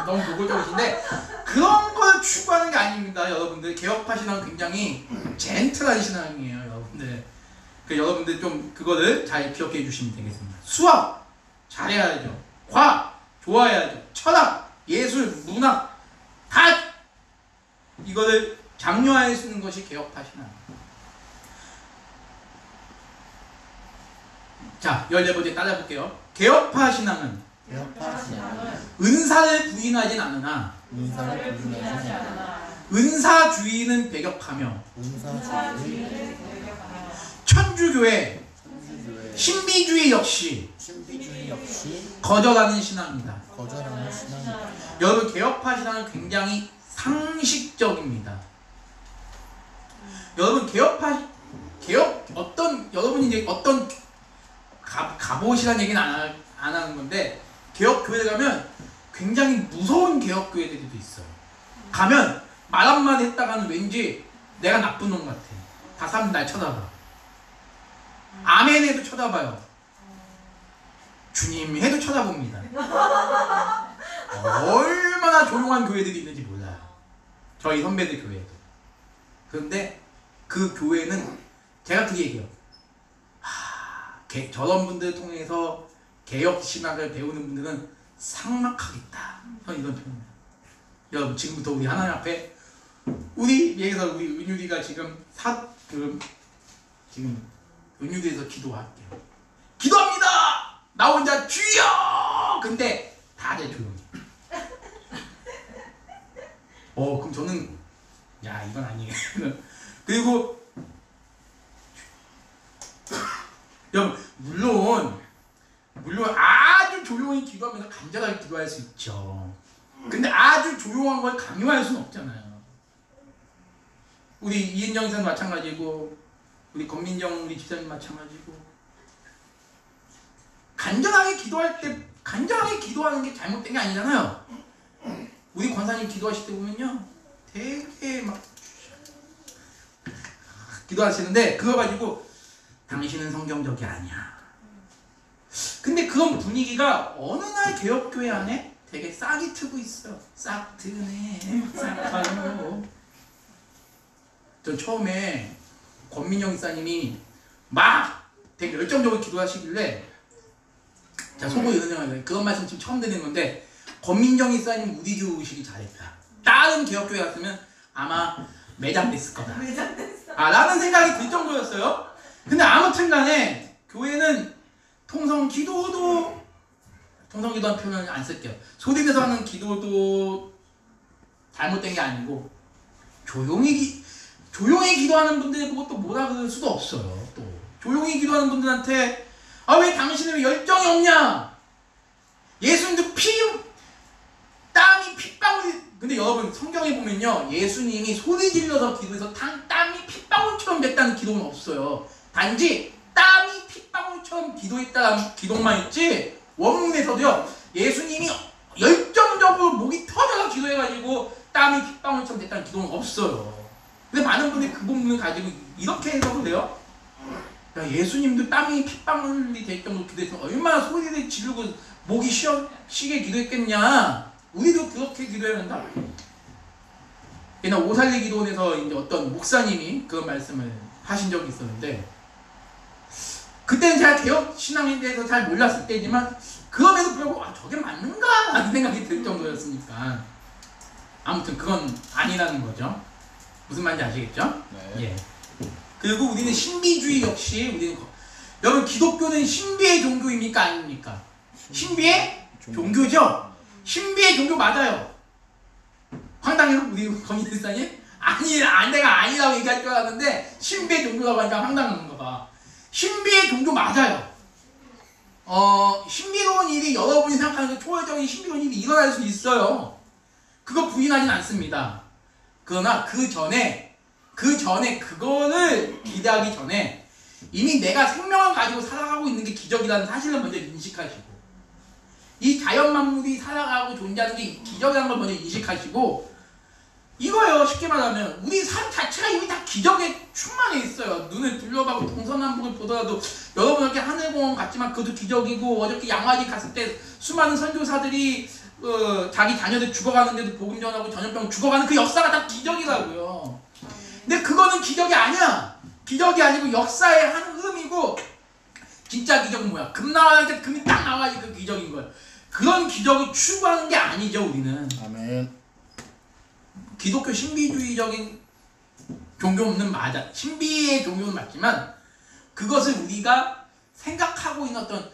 너무 노골적이신데 그런 걸 추구하는 게 아닙니다. 여러분들 개혁파 신앙은 굉장히 젠틀한 신앙이에요. 여러분들 여러분들 좀 그거를 잘 기억해 주시면 되겠습니다. 수학 잘해야죠. 과학 좋아해야죠. 철학, 예술, 문학 다 이거를 장려할 수 있는 것이 개혁파 신앙입니다. 자, 14번째 따라해볼게요. 개혁파 신앙은 개혁파 신앙은 은사를 부인하진 않으나 은사를 부인하지 않아 은사주의는 배격하며 은사주의 천주교회 천주교회 신비주의 역시 신비주의 역시 거절하는 신앙입니다. 거절하는 신앙이다. 여러분, 개혁파 신앙은 굉장히 상식적입니다. 여러분, 여러분이 이제 어떤 가보시라는 얘기는 안 하는 건데, 개혁교회 가면 굉장히 무서운 개혁교회들도 있어요. 가면 말 한마디 했다가는 왠지 내가 나쁜 놈 같아. 다 사람들 날 쳐다봐. 아멘 해도 쳐다봐요. 주님 해도 쳐다봅니다. 얼마나 조용한 교회들이 있는지 몰라요. 저희 선배들 교회도. 그런데 그 교회는 제가 그 얘기해요. 저런 분들을 통해서 개혁 신학을 배우는 분들은 삭막하겠다. 저는 이런 표현이에요. 여러분, 지금부터 우리 하나님 앞에 우리 은유리가 지금 지금 은유리에서 기도할게요. 기도합니다. 나 혼자 주여. 근데 다들 조용히. 그럼 저는 이건 아니에요. 그리고 여러분, 물론 아주 조용히 기도하면서 간절하게 기도할 수 있죠. 근데 아주 조용한 걸 강요할 수는 없잖아요. 우리 이은정 이사님 마찬가지고, 우리 권민정 우리 집사님 마찬가지고, 간절하게 기도하는 게 잘못된 게 아니잖아요. 우리 권사님 기도하실 때 보면요, 되게 막 기도하시는데 그거 가지고 당신은 성경적이 아니야. 근데 그런 분위기가 어느 날 개혁교회 안에 되게 싹이 트고 있어요. 싹 트네, 싹 가요. 전 처음에 권민영 이사님이 막 되게 열정적으로 기도하시길래 자, 속으로 이런 생각이, 그런 말씀 지금 처음 드리는 건데, 권민정 이사님 우리 교회 오시기 잘했다. 다른 개혁교회 갔으면 아마 매장됐을 거다. 라는 생각이 들 정도였어요. 근데 아무튼 간에 교회는 통성기도하는 표현은 안 쓸게요. 소리내서 하는 기도도 잘못된 게 아니고, 조용히 기도하는 분들 보고 또 뭐라 그럴 수도 없어요. 또 조용히 기도하는 분들한테 왜 당신은 왜 열정이 없냐? 예수님도 땀이 핏방울이. 근데 여러분, 성경에 보면요, 예수님이 소리 질러서 기도해서 땀이 핏방울처럼 됐다는 기도는 없어요. 단지 땀이 핏방울처럼 기도했다는 기도만 있지, 원문에서도요, 예수님이 열정적으로 목이 터져서 기도해가지고 땀이 핏방울처럼 됐다는 기도는 없어요. 근데 많은 분들이 그 부분을 가지고 이렇게 해석을 해요. 야, 예수님도 땀이 핏방울이 될 정도로 기도했으면 얼마나 소리를 지르고 목이 쉬게 기도했겠냐. 우리도 그렇게 기도해야 한다. 옛날 오살리 기도원에서 이제 어떤 목사님이 그런 말씀을 하신 적이 있었는데, 그때는 제가 개혁 신앙에 대해서 잘 몰랐을 때지만 그럼에도 불구하고 저게 맞는가? 라는 생각이 들 정도였으니까, 아무튼 그건 아니라는 거죠. 무슨 말인지 아시겠죠? 네. 예. 그리고 우리는 신비주의 역시 여러분, 기독교는 신비의 종교입니까? 아닙니까? 신비의 종교죠? 신비의 종교 맞아요. 황당해요? 우리 권인일사님? 내가 아니라고 얘기할 줄 알았는데 신비의 종교라고 하니까 황당한 거 봐. 신비의 종교 맞아요. 신비로운 일이, 여러분이 생각하는 초월적인 신비로운 일이 일어날 수 있어요. 그거 부인하진 않습니다. 그러나 그 전에 그거를 기대하기 전에 이미 내가 생명을 가지고 살아가고 있는 게 기적이라는 사실을 먼저 인식하시고, 이 자연 만물이 살아가고 존재하는 게 기적이라는 걸 먼저 인식하시고, 이거예요. 쉽게 말하면 우리 삶 자체가 이미 다 기적에 충만해 있어요. 눈을 둘러봐고 동서남북을 보더라도 여러분, 이렇게 하늘공원 갔지만 그것도 기적이고, 어저께 양화지 갔을 때 수많은 선교사들이 자기 자녀들 죽어가는데도 복음 전하고 전염병 죽어가는 그 역사가 다 기적이라고요. 근데 그거는 기적이 아니야. 기적이 아니고 역사의 한 흐름이고, 진짜 기적은 뭐야? 금 나와야 돼. 금이 딱 나와야지 그 기적인 거야. 그런 기적을 추구하는 게 아니죠, 우리는. 아멘. 기독교 신비주의적인 종교는 맞아. 신비의 종교는 맞지만 그것을 우리가 생각하고 있는 어떤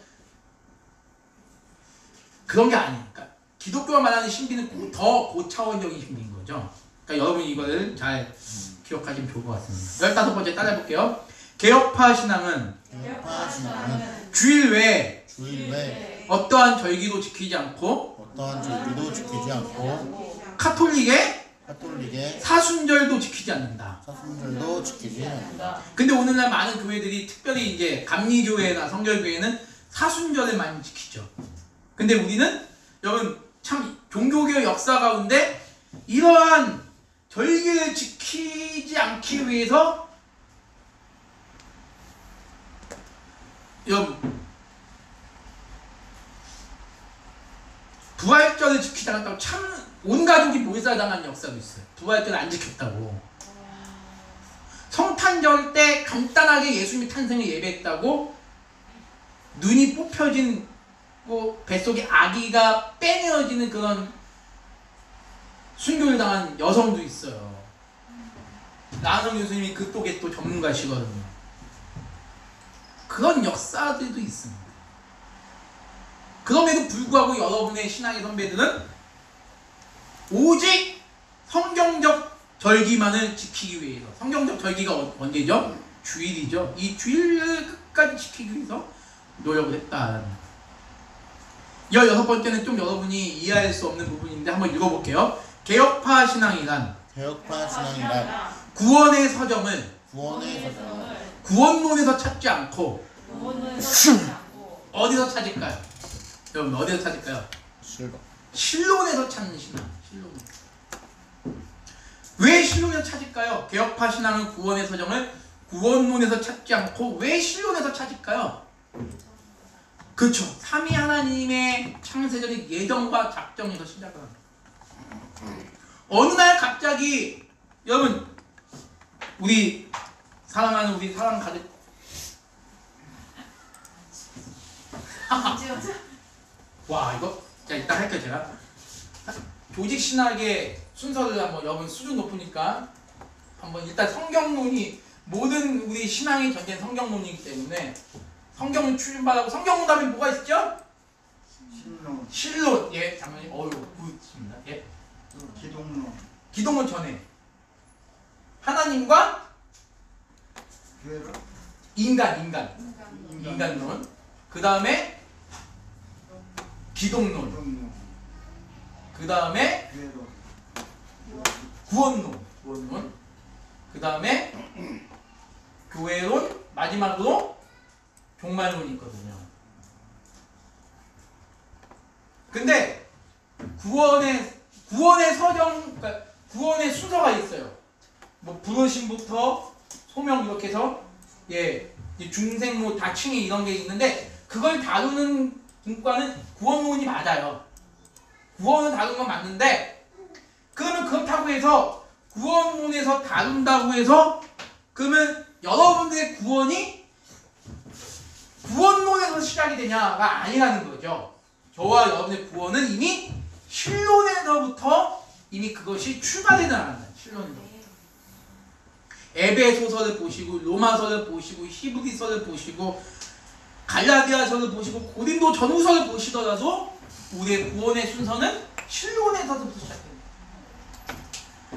그런 게 아니니까 기독교가 말하는 신비는 더 고차원적인 신비인 거죠. 그러니까 여러분 이거를 잘 기억하시면 좋을 것 같습니다. 15번째 따라해볼게요. 개혁파 신앙은 개혁파 신앙은 주일 외에 주일 외 어떠한 절기도 지키지 않고 어떠한 절기도 지키지 않고 카톨릭의 가톨릭의 사순절도 지키지 않는다. 사순절도 지키지 않는다. 근데 오늘날 많은 교회들이 특별히 이제 감리교회나 성결교회는 사순절을 많이 지키죠. 근데 우리는 여러분 참 종교개혁 역사 가운데 이러한 절기를 지키지 않기 위해서 여러분 부활절을 지키지 않았다고 참 온 가족이 몰살당한 역사도 있어요. 부활절을 안 지켰다고. 성탄절 때 간단하게 예수님의 탄생을 예배했다고 눈이 뽑혀진 뱃속에 아기가 빼내어지는 그런 순교를 당한 여성도 있어요. 나은성 교수님이 그쪽에 또 전문가시거든요. 그런 역사들도 있습니다. 그럼에도 불구하고 여러분의 신앙의 선배들은 오직 성경적 절기만을 지키기 위해서, 성경적 절기가 언제죠? 주일이죠. 이 주일을 끝까지 지키기 위해서 노력을 했다. 16번째는 좀 여러분이 이해할 수 없는 부분인데 한번 읽어볼게요. 개혁파 신앙이란 개혁파 신앙이란 구원의 서점을 구원론에서 찾지 않고 어디서 찾을까요? 여러분 어디서 찾을까요? 신론에서 찾는 신앙. 신론. 왜 신론에서 찾을까요? 개혁파 신앙은 구원의 서점을 구원론에서 찾지 않고 왜 신론에서 찾을까요? 그렇죠. 삼위 하나님의 창세전의 예정과 작정에서 시작을 합니다. 어느 날 갑자기 여러분 우리 사랑하는 우리 사랑 가득 와 이거 자 이따 할게요. 제가 조직 신학의 순서를 한번 여러분 수준 높으니까 한번 일단 성경론이 모든 우리 신앙의 전제는 성경론이기 때문에 성경론 출발하고 성경론 다음에 뭐가 있죠? 신론. 예, 장로님 어유 굿입니다. 예. 기독론 전에 하나님과 인간론. 그 다음에 기독론. 그 다음에 구원론. 그 다음에 교회론. 마지막으로 종말론이 있거든요. 근데 구원의 서정, 그러니까 구원의 순서가 있어요. 뭐 부르심부터 소명 이렇게 해서 예 중생 뭐 다칭이 이런 게 있는데 그걸 다루는 분과는 구원론이 맞아요. 구원을 다루는 건 맞는데 그러면 그렇다고 해서 구원론에서 다룬다고 해서 그러면 여러분들의 구원이 구원론에서 시작이 되냐가 아니라는 거죠. 저와 여러분의 구원은 이미 신론에서부터 이미 그것이 출발해 나간다. 신론에서. 에베소서를 보시고 로마서를 보시고 히브리서를 보시고 갈라디아서를 보시고 고린도 전후서를 보시더라도 우리의 구원의 순서는 신론에서부터 시작됩니다.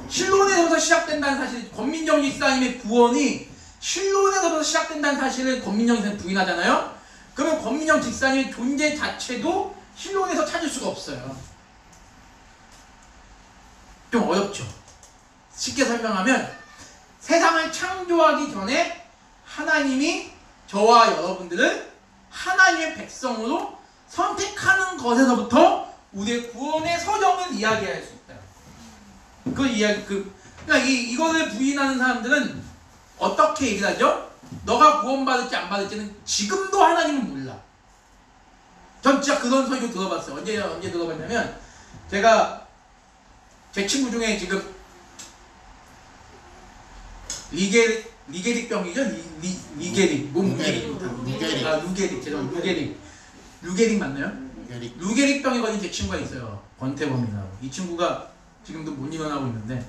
신론에서부터 시작된다는 사실, 권민정 집사님의 구원이 신론에서부터 시작된다는 사실을 권민정 집사님 부인하잖아요. 그러면 권민정 집사님의 존재 자체도 신론에서 찾을 수가 없어요. 좀 어렵죠. 쉽게 설명하면 세상을 창조하기 전에 하나님이 저와 여러분들을 하나님의 백성으로 선택하는 것에서부터 우리의 구원의 서정을 이야기할 수 있다. 그러니까 이거를 부인하는 사람들은 어떻게 얘기를 하죠? 너가 구원받을지 안 받을지는 지금도 하나님은 몰라. 전 진짜 그런 설교 들어봤어요. 언제 들어봤냐면 제가 제 친구 중에 지금 리게릭 병이죠? 리게릭 몸 루게릭. 아 루게릭 죄송합니다. 루게릭 맞나요? 루게릭 병에 걸린 제 친구가 있어요. 권태범이라고. 이 친구가 지금도 못 일어나고 있는데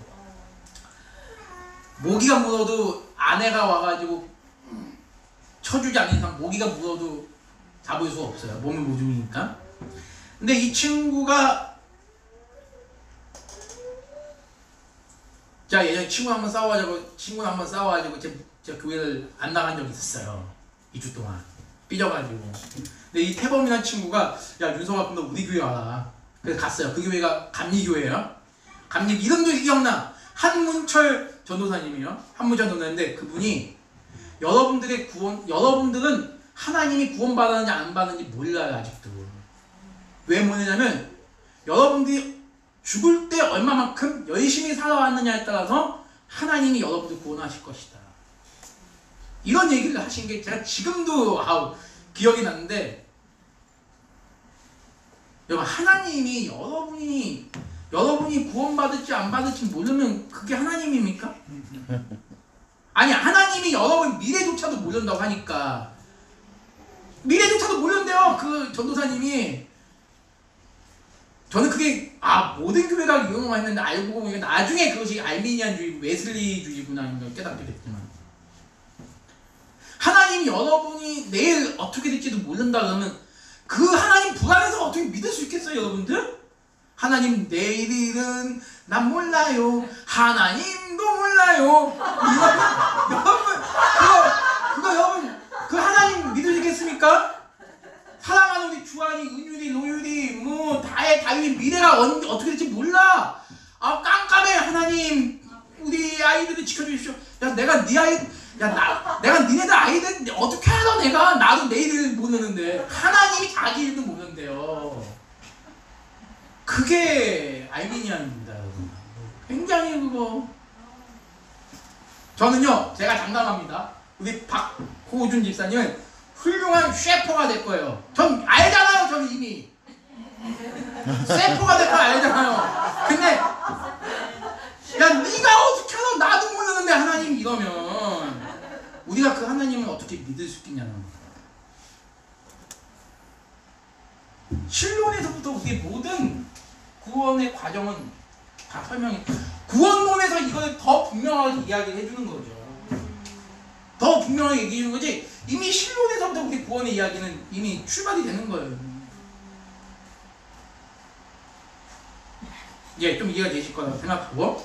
모기가 물어도 아내가 와가지고 쳐주지 않는 이상 모기가 물어도 잡을 수 없어요. 몸을 못 죽이니까. 근데 이 친구가 자 예전에 친구랑 한번 싸워가지고 제 교회를 안 나간 적이 있었어요. 2주 동안 삐져가지고. 근데 이 태범이라는 친구가 야 윤성아 그럼 너 우리 교회 와라. 그래서 갔어요. 그 교회가 감리교회예요. 감리 이름도 기억나. 한문철 전도사님이요. 한문철 전도사인데 그분이 여러분들은 하나님이 구원받았는지 안 받았는지 몰라요 아직도. 왜 모르냐면 여러분들이 죽을 때 얼마만큼 열심히 살아왔느냐에 따라서 하나님이 여러분들 구원하실 것이다. 이런 얘기를 하신 게 제가 지금도 기억이 나는데 여러분 하나님이 여러분이 구원받을지 안 받을지 모르면 그게 하나님입니까? 아니 하나님이 여러분 미래조차도 모른다고 하니까 미래조차도 모른대요. 그 전도사님이. 저는 그게 모든 교회가 이용을 했는데 알고 보니까 나중에 그것이 알미니안주의 웨슬리주의구나 깨닫게 됐지만 하나님이 여러분이 내일 어떻게 될지도 모른다 그러면 그 하나님 불안해서 어떻게 믿을 수 있겠어요 여러분들? 하나님 내일은 난 몰라요. 하나님도 몰라요. 여러분 그 하나님 믿으시겠습니까? 사랑하는 우리 주한이, 은율이, 노율이, 뭐 다윗 미래가 어떻게 될지 몰라. 깜깜해. 하나님 우리 아이들을 지켜주십시오. 야 내가 네 아이, 내가 니네들 아이들 어떻게 알아 내가. 나도 내 일을 모르는데 하나님이 자기 일도 모르는데요. 그게 알미니안입니다. 굉장히 그거. 저는요 제가 장담합니다. 우리 박호준 집사님은 훌륭한 셰프가 될 거예요. 전 알잖아요. 전 이미 셰프가 될 거 알잖아요. 근데 야 네가 어떻게 알아. 나도 모르는데 하나님 이러면 우리가 그 하나님을 어떻게 믿을 수 있겠냐는 거예요. 신론에서부터 우리의 모든 구원의 과정은 다 설명해. 구원론에서 이걸 더 분명하게 이야기를 해주는 거죠. 더 분명하게 얘기해 주는 거지. 이미 신론에서부터 우리 구원의 이야기는 이미 출발이 되는 거예요. 예, 좀 이해가 되실 거라고 생각하고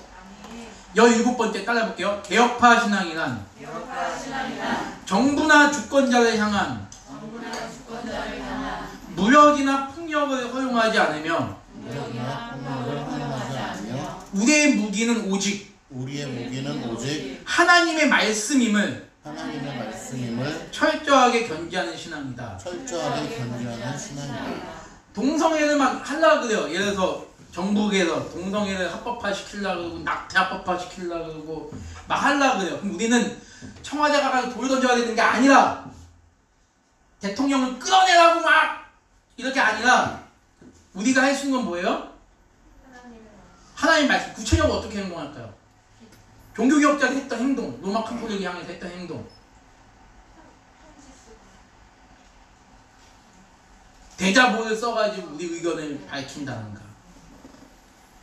17번째 따라해볼게요. 개혁파 신앙이란 정부나 주권자를 향한 무력이나 폭력을 허용하지 않으며 우리의 무기는 오직 하나님의 말씀임을 철저하게 견지하는 신앙이다. 동성애를 막 하려고 그래요. 예를 들어서 정부에서 동성애를 합법화시키려고 그러고 낙태 합법화시키려고 그러고 막 하려고 그래요. 그럼 우리는 청와대 가서 돌 던져야 되는 게 아니라 대통령을 끌어내라고 막 이렇게 아니라 우리가 할 수 있는 건 뭐예요? 하나님 말씀. 구체적으로 어떻게 행동할까요? 종교개혁자들이 했던 행동, 로마 카톨릭을 향해서 했던 행동. 대자보를 써가지고 우리 의견을 밝힌다는가.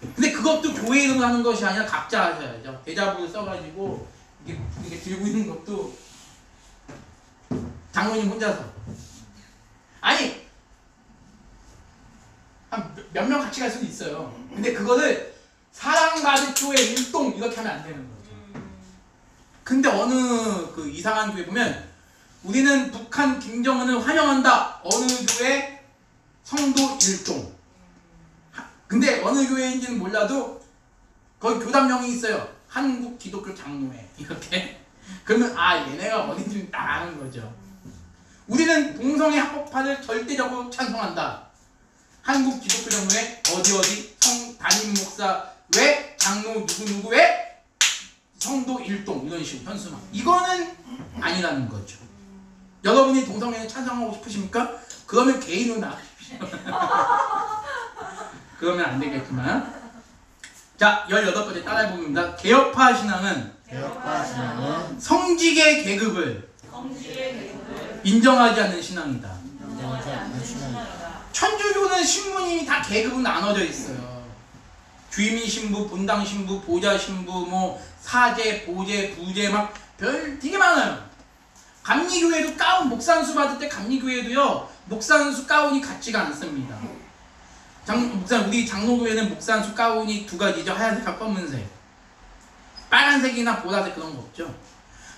근데 그것도 교회 이름을 하는 것이 아니라 각자 하셔야죠. 대자보를 써가지고 이렇게 들고 있는 것도 장로님 혼자서. 아니 한 몇 명 같이 갈 수도 있어요. 근데 그거를 사랑받을 교회 일동 이렇게 하면 안 되는 거죠. 근데 어느 그 이상한 교회 보면 우리는 북한 김정은을 환영한다. 어느 교회 성도 일종. 근데 어느 교회인지는 몰라도 거기 교단명이 있어요. 한국 기독교 장로회 이렇게. 그러면 얘네가 어딘지 딱 아는 거죠. 우리는 동성애 합법화를 절대적으로 찬성한다. 한국 기독교 장로회 어디 성 담임 목사 왜 장로 누구 왜 성도 일동 이런 식으로 현수막. 이거는 아니라는 거죠. 여러분이 동성애에 찬성하고 싶으십니까? 그러면 개인으로 나가십시오. 그러면 안 되겠지만. 자, 18번째 따라해봅니다. 개혁파 신앙은 성직의 계급을 인정하지 않는 신앙이다. 천주교는 신부님이 다 계급은 나눠져 있어요. 주임인 신부, 본당 신부, 보좌 신부, 뭐 사제, 보제, 부제 막 별 되게 많아요. 감리교회도 가운 목산수 받을 때 감리교회도요 목산수 가운이 같지가 않습니다. 우리 장로교회는 목산수 가운이 두 가지죠. 하얀색과 검은색. 빨간색이나 보라색 그런 거 없죠.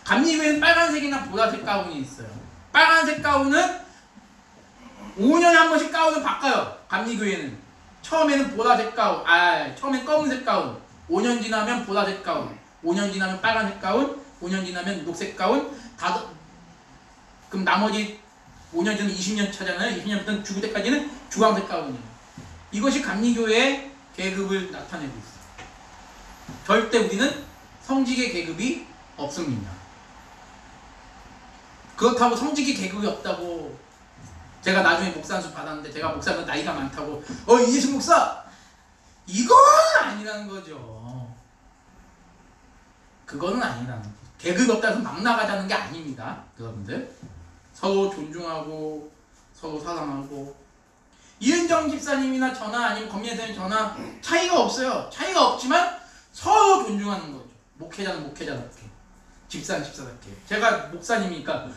감리교회는 빨간색이나 보라색 가운이 있어요. 빨간색 가운은 5년에 한 번씩 가운을 바꿔요. 감리교회는 처음에는 보라색 가운, 처음엔 검은색 가운, 5년 지나면 보라색 가운, 5년 지나면 빨간색 가운, 5년 지나면 녹색 가운, 그럼 나머지 5년 지나면 20년 차잖아요. 20년부터 죽을 때까지는 주황색 가운이에요. 이것이 감리교회의 계급을 나타내고 있어요. 절대 우리는 성직의 계급이 없습니다. 그렇다고 성직의 계급이 없다고 제가 나중에 목사안수 받았는데 제가 목사는 나이가 많다고 이재식 목사 이건 아니라는 거죠. 그거는 아니라는 거죠. 계급이 없다고 막 나가자는 게 아닙니다. 여러분들 서로 존중하고 서로 사랑하고 이은정 집사님이나 저나 아니면 검예사님 저나 차이가 없어요. 차이가 없지만 서로 존중하는 거죠. 목회자는 목회자답게, 집사는 집사답게. 제가 목사님이니까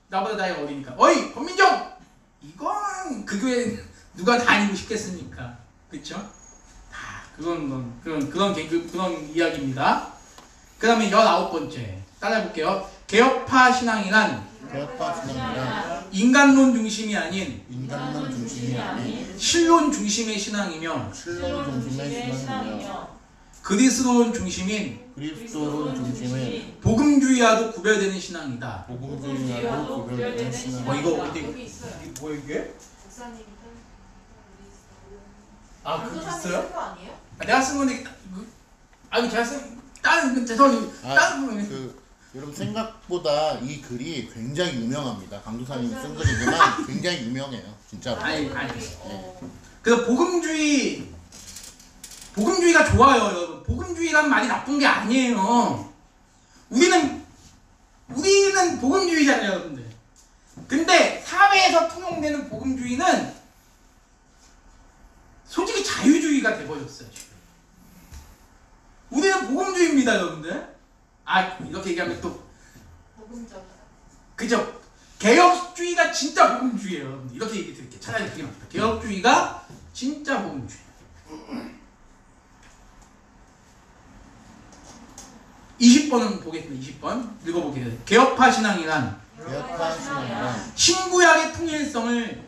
나보다 나이가 어리니까 권민정 이건 그 교회 누가 다니고 싶겠습니까? 그렇죠? 그런 이야기입니다. 그 다음에 19번째 따라해볼게요. 개혁파 신앙이란 인간론 중심이 아닌 신론 중심의 신앙이며 그리스도론 중심인 복음주의와도 구별되는 신앙이다. 이거 어디 뭐야 이게? 그게 있어요? 내가 쓴 건데 제가 쓴 다른 죄송해요. 여러분 생각보다 이 글이 굉장히 유명합니다. 강도사님이 쓴 글이지만 굉장히 유명해요. 진짜로. 그래서 복음주의가 좋아요, 여러분. 복음주의란 말이 나쁜 게 아니에요. 우리는 복음주의잖아요, 여러분들. 근데 사회에서 통용되는 복음주의는 솔직히 자유주의가 돼버렸어요, 지금. 우리는 복음주의입니다, 여러분들. 이렇게 얘기하면 또 그죠? 개혁주의가 진짜 복음주의예요, 여러분들. 이렇게 얘기 드릴게요. 차라리 그게 낫다. 개혁주의가 진짜 복음주의. 20번은 보겠습니다. 20번 읽어보게요. 개혁파 신앙이란 신구약의 통일성을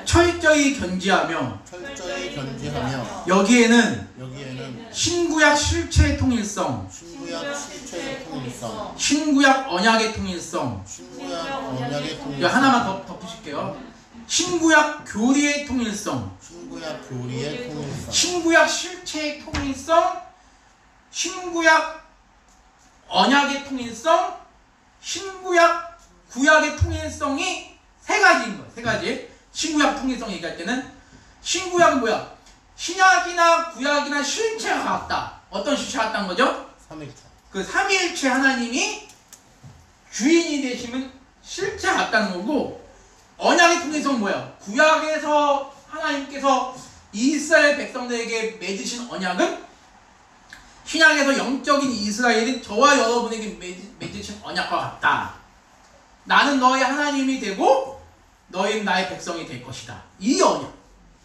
철저히 견지하며 여기에는 신구약 실체의 통일성, 신구약 언약의 통일성, 하나만 더 덧붙일게요. 신구약 교리의 통일성, 신구약 실체의 통일성, 신구약 언약의 통일성, 신구약 구약의 통일성이 세 가지인 거예요. 세 가지. 신구약 통일성 얘기할 때는 신구약은 뭐야? 신약이나 구약이나 실체가 같다. 어떤 실체가 같다는 거죠? 그 삼위일체 하나님이 주인이 되시면 실체가 같다는 거고, 언약의 통일성은 뭐야? 구약에서 하나님께서 이스라엘 백성들에게 맺으신 언약은 신약에서 영적인 이스라엘인 저와 여러분에게 맺으신 언약과 같다. 나는 너의 하나님이 되고 너희는 나의 백성이 될 것이다. 이 언약.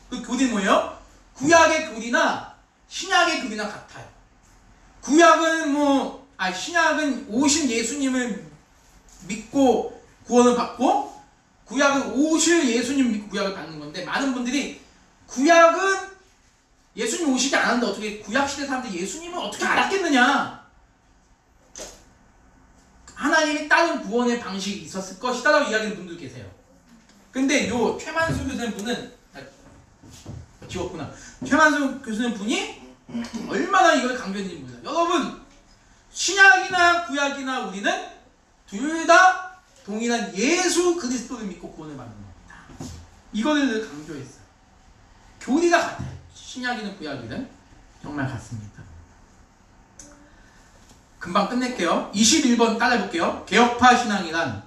그 교리는 뭐예요? 구약의 교리나 신약의 교리나 같아요. 구약은 신약은 오신 예수님을 믿고 구원을 받고, 구약은 오실 예수님 믿고 구약을 받는 건데, 많은 분들이 구약은 예수님 오시지 않았는데 어떻게 구약시대 사람들이 예수님을 어떻게 알았겠느냐, 하나님이 다른 구원의 방식이 있었을 것이다 라고 이야기하는 분들 계세요. 근데 요 최만수 교수님 분은 지웠구나. 최만수 교수님 분이 얼마나 이걸 강조했는지 몰라요. 여러분, 신약이나 구약이나 우리는 둘 다 동일한 예수 그리스도를 믿고 구원을 받는 겁니다. 이거를 강조했어요. 교리가 같아요. 신약이든 구약이든 정말 같습니다. 금방 끝낼게요. 21번 따라해볼게요. 개혁파 신앙이란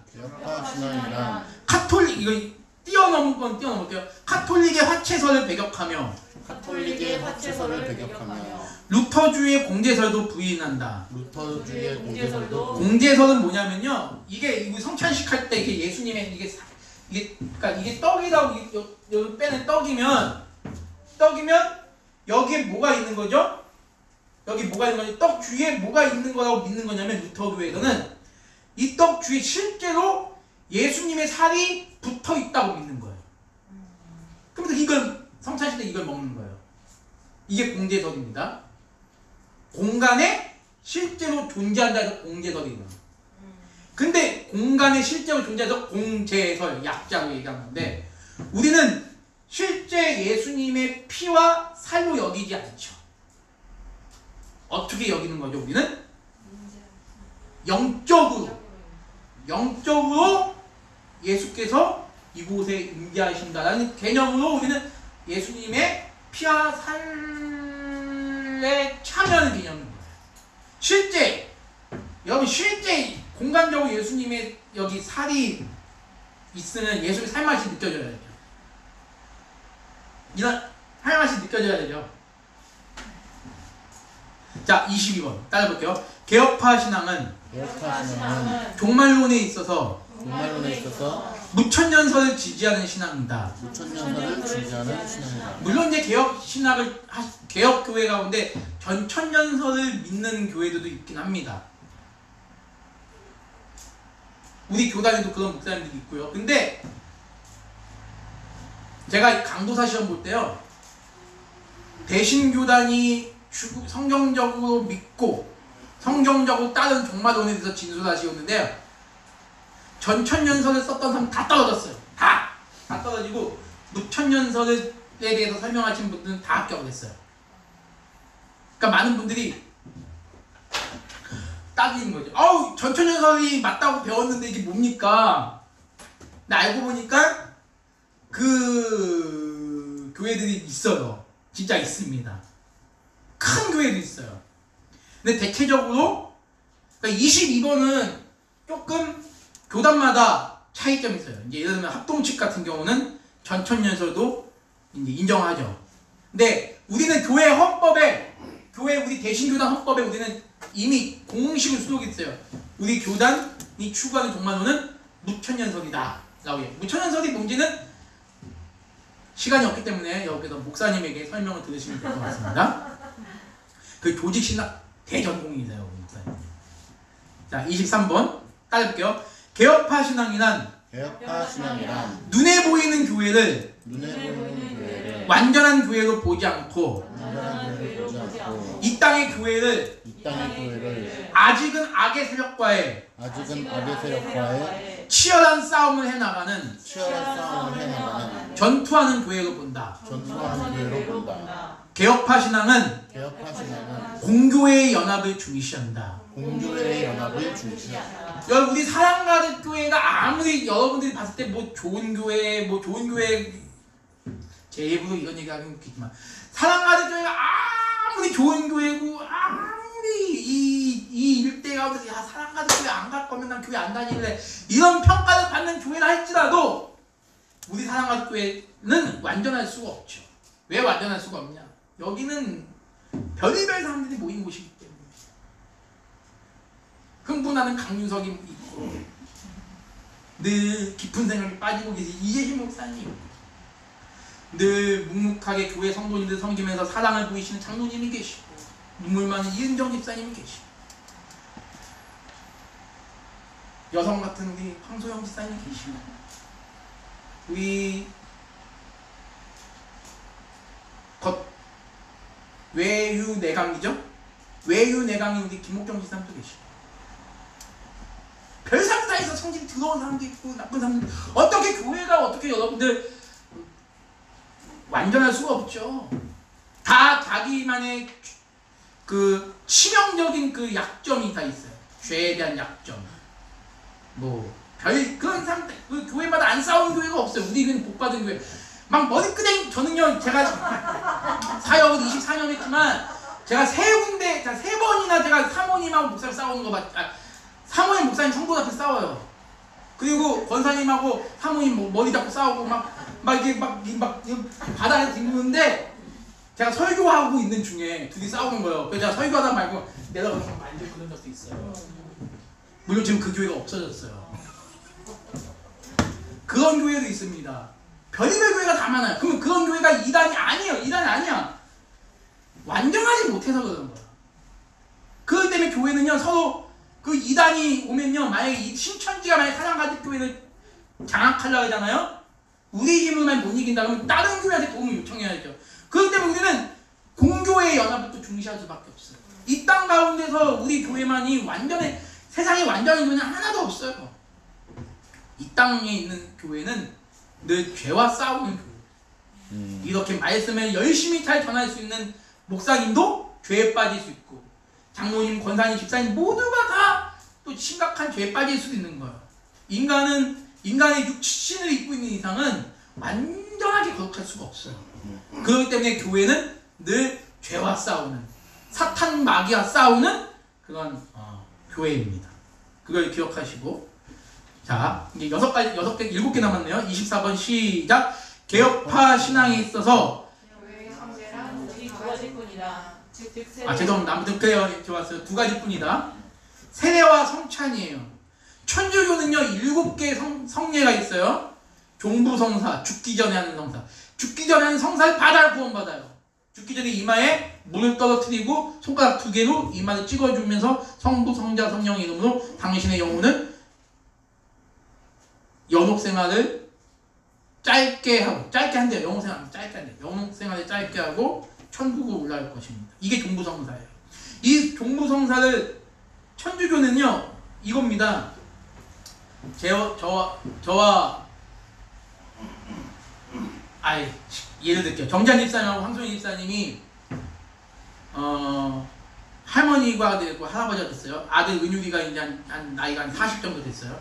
카톨릭, 이거 뛰어넘은 건 뛰어넘을게요. 카톨릭의 화채설을 배격하며 카톨릭의 화채설을 배격하며 루터주의 공제설도 부인한다. 루터주의 공제설도 공제설은 뭐냐면요, 이게 성찬식 할 때 이게 예수님의 그러니까 이게 떡이라고 여기 빼는 떡이면 여기에 뭐가 있는 거죠? 여기 뭐가 있는 거죠? 떡 주위에 뭐가 있는 거라고 믿는 거냐면 루터교에서는 이 떡 주위에 실제로 예수님의 살이 붙어 있다고 믿는 거예요. 그래서 이걸 성찬식 때 이걸 먹는 거예요. 이게 공제설입니다. 공간에 실제로 존재한다는 공제설이에요. 근데 공간에 실제로 존재해서 공제설, 약자로 얘기하는 건데 우리는 실제 예수님의 피와 살로 여기지 않죠. 어떻게 여기는 거죠? 우리는 영적으로 예수께서 이곳에 임재하신다라는 개념으로 우리는 예수님의 피와 살에 참여하는 개념입니다. 여러분 실제 공간적으로 예수님의 여기 살이 있으면 예수의 살맛이 느껴져야 되죠. 이런 살맛이 느껴져야 되죠. 자, 22번 따라볼게요. 개혁파 신앙은 종말론에 있어서 무천년설을 지지하는 신앙이다. 물론 이제 개혁 교회 가운데 전천년설을 믿는 교회들도 있긴 합니다. 우리 교단에도 그런 목사님들이 있고요. 근데 제가 강도사 시험 볼 때요, 대신교단이 성경적으로 믿고 성경적으로 따른 종말론에 대해서 진술하시었는데요, 전천년설을 썼던 사람 다 떨어졌어요. 다 떨어지고 무천년설에 대해서 설명하신 분들은 다 합격을 했어요. 그러니까 많은 분들이 따지는 거죠. 전천년설이 맞다고 배웠는데 이게 뭡니까? 근데 알고 보니까 그 교회들이 있어요. 진짜 있습니다. 큰 교회도 있어요. 근데 대체적으로 그러니까 22번은 조금 교단마다 차이점이 있어요. 이제 예를 들면 합동측 같은 경우는 전천년설도 이제 인정하죠. 근데 우리는 교회 헌법에, 우리 대신교단 헌법에 우리는 이미 공식을 수록이 있어요. 우리 교단이 추구하는 종말론은 무천년설이다 라고 해요. 무천년설이 뭔지는 시간이 없기 때문에 여기서 목사님에게 설명을 들으시면 될 것 같습니다. 그 조직신학 대전공이세요, 목사님. 자, 23번 따라볼게요. 개혁파 신앙이란 눈에 보이는 교회를 완전한 교회로 보지 않고 이 땅의 교회를 아직은 악의 세력과의 치열한 싸움을 해나가는 전투하는 교회로 본다. 개혁파 신앙은 공교회의 연합을 중시한다. 우리 사랑가득 교회가 아무리 여러분들이 봤을 때 뭐 좋은 교회 제 입으로 이런 얘기하기는 웃기지만 사랑가득 교회가 아무리 좋은 교회고 아무리 이 일대 가운데서 야 사랑가득 교회 안 갈 거면 난 교회 안 다닐래 이런 평가를 받는 교회라 할지라도 우리 사랑가득 교회는 완전할 수가 없죠. 왜 완전할 수가 없냐? 여기는 별의별 사람들이 모인 곳이기 때문에 흥분하는 강유석이 있고 늘 깊은 생각에 빠지고 계신 이재희 목사님, 늘 묵묵하게 교회 성도님들 섬기면서 사랑을 보이시는 장로님이 계시고 눈물 많은 이은정 집사님이 계시고 여성 같은 우리 황소영 집사님이 계시고 우리 외유내강이죠? 외유내강이 우리 김옥정 집사님도 계시고 별 사람 다 있어. 성질 더러운 사람도 있고 나쁜 사람도 있고. 어떻게 교회가 어떻게 여러분들 완전할 수가 없죠. 다 자기만의 그 치명적인 그 약점이 다 있어요. 죄에 대한 약점. 그런 사람들 그 교회마다 안 싸우는 교회가 없어요. 우리는 복받은 교회. 막 머리끄댕 저는요 제가 사역을 24년 했지만 제가 세 번이나 제가 사모님하고 목사님 싸우는 거 사모님 목사님 성도 앞에 싸워요. 그리고 권사님하고 사모님 뭐 머리 잡고 싸우고 이게 바닥에 뒹구는데 제가 설교하고 있는 중에 둘이 싸우는 거예요. 그래서 제가 설교하다 말고 내려가서 만지고 그런 적도 있어요. 물론 지금 그 교회가 없어졌어요. 그런 교회도 있습니다. 별의별 교회가 다 많아요. 그러면 그런 교회가 이단이 아니에요. 이단이 아니야. 완전하지 못해서 그런 거야. 그렇기 때문에 교회는요, 서로 그 이단이 오면요, 만약에 이 신천지가 만약에 사랑가족 교회를 장악하려고 하잖아요? 우리 힘으로만 못 이긴다 그러면 다른 교회한테 도움을 요청해야죠. 그렇기 때문에 우리는 공교회의 연합을 또 중시할 수밖에 없어요. 이 땅 가운데서 우리 교회만이 완전히, 세상에 완전한 교회는 하나도 없어요. 이 땅에 있는 교회는 늘 죄와 싸우는 교회. 이렇게 말씀을 열심히 잘 전할 수 있는 목사님도 죄에 빠질 수 있고, 장로님, 권사님, 집사님 모두가 다 또 심각한 죄에 빠질 수도 있는 거예요. 인간의 육신을 입고 있는 이상은 완전하게 거룩할 수가 없어요. 그렇기 때문에 교회는 늘 죄와 싸우는, 사탄 마귀와 싸우는 그런 교회입니다. 그걸 기억하시고, 자, 이제 7개 남았네요. 24번 시작. 개혁파 신앙에 있어서 죄송합니다. 아무튼 그래요. 좋았어요. 두 가지뿐이다. 세례와 성찬이에요. 천주교는요 7개의 성례가 있어요. 종부성사, 죽기 전에 하는 성사. 죽기 전에 하는 성사를 받아야 구원받아요. 죽기 전에 이마에 물을 떨어뜨리고 손가락 2개로 이마를 찍어주면서 성부, 성자, 성령의 이름으로 당신의 영혼은 연옥생활을 짧게 한대요. 영옥생활을 짧게 하고 천국으로 올라갈 것입니다. 이게 종부성사예요. 이 종부성사를 천주교는요 이겁니다. 예를 들게요. 정찬 집사님하고 황소희 집사님이 할머니가 되고 할아버지가 됐어요. 아들 은율이가 이제 한 나이가 한 40 정도 됐어요.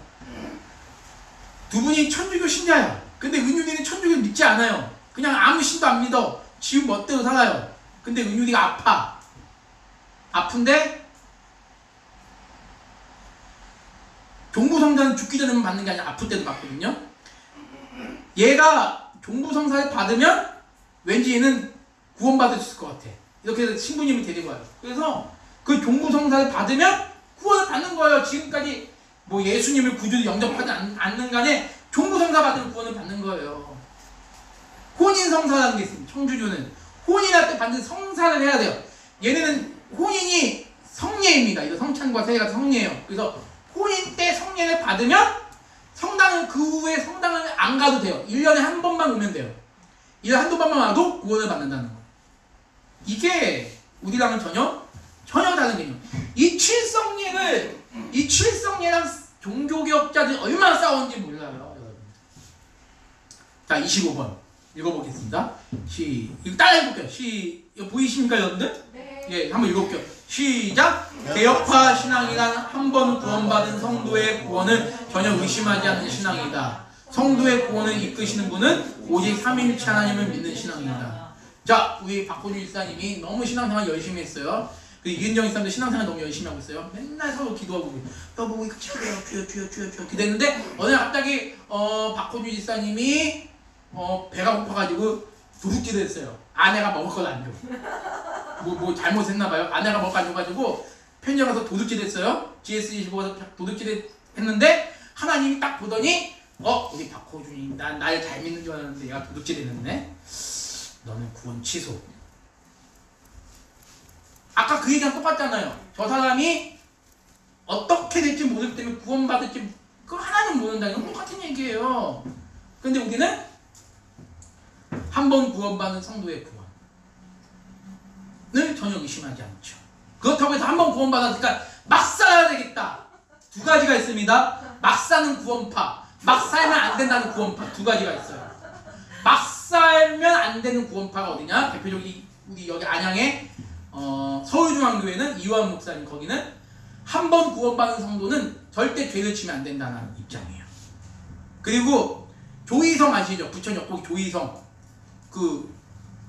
두 분이 천주교 신자야. 근데 은율이는 천주교를 믿지 않아요. 그냥 아무 신도 안 믿어. 지금 멋대로 살아요. 근데 은율이가 아픈데 종부성사는 죽기 전에만 받는 게 아니라 아플 때도 받거든요. 얘가 종부성사를 받으면 왠지 얘는 구원받을 수 있을 것 같아. 이렇게 해서 신부님이 데리고 와요. 그래서 그 종부성사를 받으면 구원을 받는 거예요. 지금까지 뭐 예수님을 구주로 영접하지 않는 간에 종부성사 받으면 구원을 받는 거예요. 혼인성사라는 게 있습니다. 천주교는 혼인할 때 반드시 성사를 해야 돼요. 얘네는 혼인이 성례입니다. 이거 성찬과 세례가 성례예요. 그래서 혼인 때 성례를 받으면 성당은 그 후에 성당을 안 가도 돼요. 1년에 한 번만 오면 돼요. 1년에 한두 번만 와도 구원을 받는다는 거예요. 이게 우리랑은 전혀 다른 개념. 이 칠성례랑 종교개혁자들이 얼마나 싸웠는지 몰라요. 자, 25번 읽어보겠습니다. 이거 따라해볼게요. 이거 보이십니까, 여러분들? 네. 예, 한번 읽어볼게요. 시작! 개혁파 신앙이란 한 번 구원받은 성도의 구원을 전혀 의심하지 않는 신앙이다. 성도의 구원을 이끄시는 분은 오직 삼위일체 하나님을 믿는 신앙입니다. 자, 우리 박호준 일사님이 너무 신앙생활 열심히 했어요. 이은정 일사님도 신앙생활 너무 열심히 하고 있어요. 맨날 서로 기도하고 여보 이거 주여 기도했는데 어느 날 갑자기 박호준 일사님이 배가 고파가지고 도둑질을 했어요. 아내가 먹을 걸 안 줘. 뭐 잘못했나봐요. 아내가 먹을 거 안 줘가지고 편의점 가서 도둑질 했어요. GS25에서 도둑질 했는데 하나님이 딱 보더니 우리 박호준이 날 잘 믿는 줄 알았는데 얘가 도둑질 했네. 너는 구원 취소. 아까 그 얘기랑 똑같잖아요. 저 사람이 어떻게 될지 모르기 때문에 구원받을지 그거 하나는 모른다. 이건 똑같은 얘기예요. 근데 우리는 한 번 구원받은 성도의 구원을 전혀 의심하지 않죠. 그렇다고 해서 한 번 구원받았으니까 막 살아야 되겠다. 두 가지가 있습니다. 막 사는 구원파, 막 살면 안 된다는 구원파. 두 가지가 있어요. 막 살면 안 되는 구원파가 어디냐? 대표적으로 우리 여기 안양에 서울중앙교회는 이완 목사님, 거기는 한 번 구원받은 성도는 절대 죄를 지면 안 된다는 입장이에요. 그리고 조이성 아시죠? 부천 역곡 조이성, 그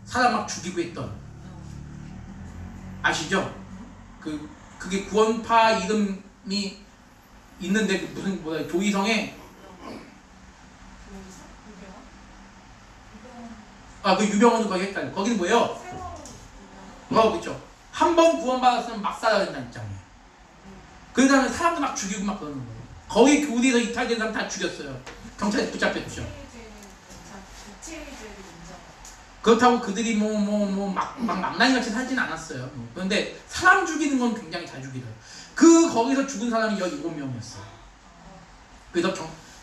사람 막 죽이고 했던, 아시죠? 그게 구원파 이름이 있는데 무슨 조이성에 그 유병원은 거기 헷갈려. 거기는 뭐예요? 그렇죠. 한 번 구원받았으면 막 살아야 된다는 입장이에요. 그 다음에 사람도 막 죽이고 막 그러는 거예요. 거기 교리에서 이탈된 사람 다 죽였어요. 경찰에 붙잡혔죠. 그렇다고 그들이 막 망나니같이 살진 않았어요. 그런데 사람 죽이는 건 굉장히 잘 죽이더라고요. 거기서 죽은 사람이 17명이었어요. 그래서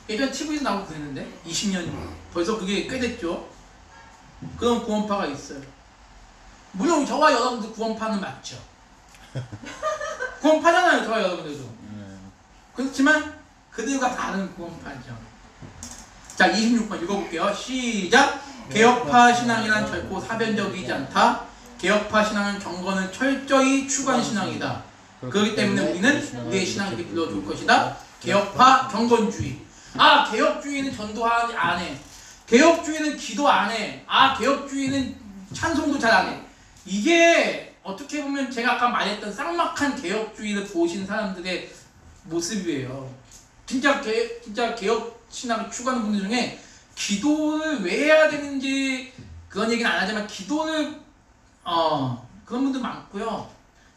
예전에 TV에서 나오고 그랬는데 20년 벌써 그게 꽤 됐죠. 그런 구원파가 있어요. 물론 저와 여러분들 구원파는 맞죠. 구원파잖아요, 저와 여러분들도. 그렇지만 그들과 다른 구원파죠. 자, 26번 읽어볼게요. 시작. 개혁파 신앙이란 결코 사변적이지 않다. 개혁파 신앙은 경건을 철저히 추구한 신앙이다. 그렇기 때문에 우리는 우리의 신앙을 이렇게 불러줄 것이다. 개혁파 경건주의. 개혁주의는 전도하지 안 해. 개혁주의는 기도 안 해. 개혁주의는 찬송도 잘 안 해. 이게 어떻게 보면 제가 아까 말했던 쌍막한 개혁주의를 보신 사람들의 모습이에요. 진짜 개혁 신앙을 추구하는 분들 중에 기도를 왜 해야 되는지 그런 얘기는 안 하지만 기도를 그런 분들 많고요.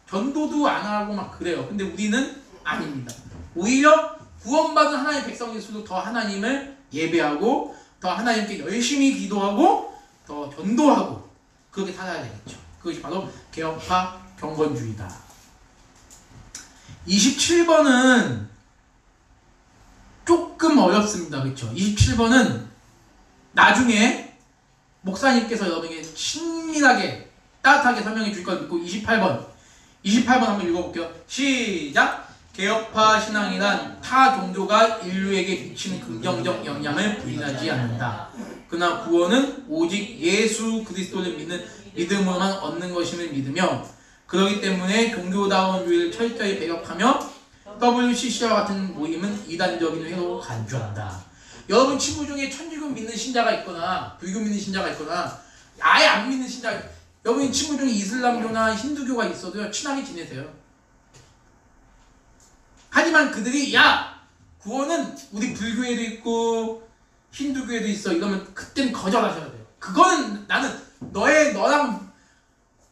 전도도 안 하고 막 그래요. 근데 우리는 아닙니다. 오히려 구원받은 하나님의 백성일수록 더 하나님을 예배하고 더 하나님께 열심히 기도하고 더 전도하고 그렇게 살아야 되겠죠. 그것이 바로 개혁파 경건주의다. 27번은 조금 어렵습니다. 그렇죠? 27번은 나중에 목사님께서 여러분에게 친밀하게 따뜻하게 설명해 주실 걸 믿고 28번 한번 읽어볼게요. 시작. 개혁파 신앙이란 타 종교가 인류에게 미치는 긍정적 영향을 부인하지 않는다. 그러나 구원은 오직 예수 그리스도를 믿는 믿음으로만 얻는 것임을 믿으며 그렇기 때문에 종교다원주의를 철저히 배격하며 WCC와 같은 모임은 이단적인 회로 간주한다. 여러분 친구 중에 천주교 믿는 신자가 있거나 불교 믿는 신자가 있거나 아예 안 믿는 신자, 여러분 친구 중에 이슬람교나 힌두교가 있어도요 친하게 지내세요. 하지만 그들이 구원은 우리 불교에도 있고 힌두교에도 있어 이러면 그때는 거절하셔야 돼요. 그거는 나는 너랑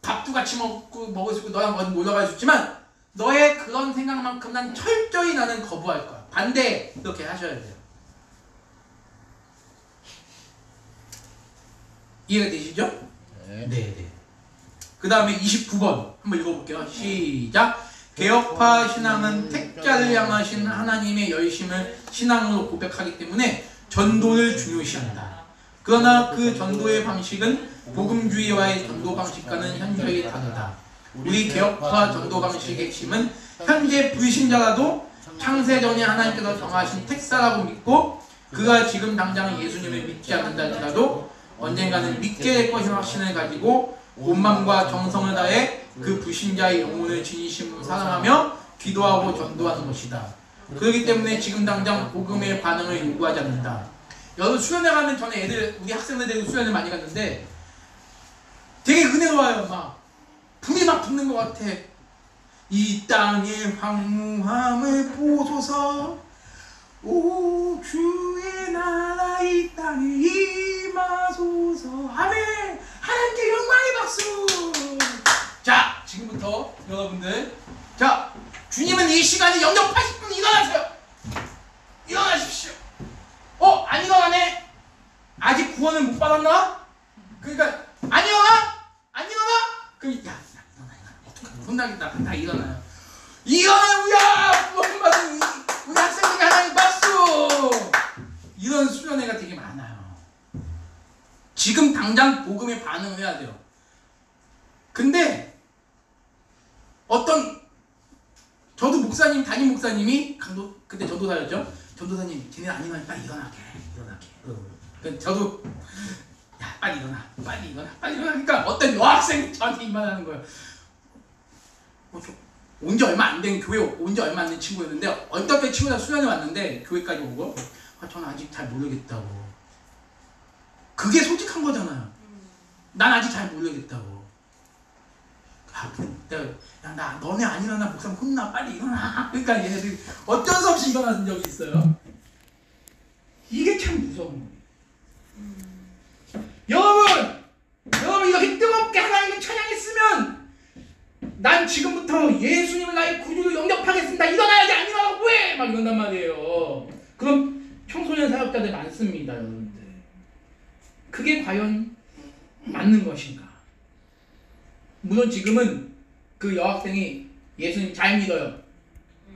밥도 같이 먹을 수 있고 너랑 어디 놀러 갈 수 있지만 너의 그런 생각만큼 난 철저히 나는 거부할 거야. 반대 이렇게 하셔야 돼요. 이해가 되시죠? 네. 그 다음에 29번 한번 읽어볼게요. 시작. 개혁파 신앙은 택자를 향하신 하나님의 열심을 신앙으로 고백하기 때문에 전도를 중요시한다. 그러나 그 전도의 방식은 복음주의와의 전도 방식과는 현저히 다르다. 우리 개혁파 전도 방식의 핵심은 현재 불신자라도 창세전에 하나님께서 정하신 택사라고 믿고 그가 지금 당장 예수님을 믿지 않는다 할지라도 언젠가는 믿게 될 것인 확신을 가지고 온 마음과 정성을 다해 그 불신자의 영혼을 진심으로 사랑하며 기도하고 전도하는 것이다. 그렇기 때문에 지금 당장 복음의 반응을 요구하지 않는다. 여러분 수련회 가면 전에 우리 학생들 데리고 수련회 많이 갔는데 되게 은혜로워요. 막 불이 막 붙는 것 같아. 이 땅의 황무함을 보소서 오 주의 나라 이 땅에 임하소서 아멘. 하나님께 영광의 박수. 자 지금부터 여러분들 주님은 이 시간에 영역 80분 일어나세요. 일어나십시오. 안 일어나네? 아직 구원을 못 받았나? 그러니까 안 일어나? 그럼 일어나. 어떡하냐? 혼나겠다. 다 일어나요. 일어나요. 구원받은 우리 학생들에게 하나님 박수. 이런 수련회가 되게 많아요. 지금 당장 복음에 반응을 해야 돼요. 근데 저도 담임 목사님이 그때 전도사였죠. 전도사님 쟤네 안 일어나면 빨리 일어나게. 저도 빨리 일어나. 그러니까 어떤 여학생이 저한테 이만하는 거예요. 온 지 얼마 안 된 교회 온 지 얼마 안 된 친구였는데 어떻게 친구가 수련회 왔는데 교회까지 오고 저는 아직 잘 모르겠다고. 그게 솔직한 거잖아요. 난 아직 잘 모르겠다고. 내가 너네 안 일어나 목사님 혼나 빨리 일어나. 그러니까 얘네들이 어쩔 수 없이 일어나는 적이 있어요. 이게 참 무서운 거예요. 여러분 바로 예수님을 나의 구주로 영접하겠습니다. 일어나야지 안 일어나고 왜? 막 이런단 말이에요. 그럼 청소년 사역자들 많습니다, 여러분들. 그게 과연 맞는 것인가? 물론 지금은 그 여학생이 예수님 잘 믿어요.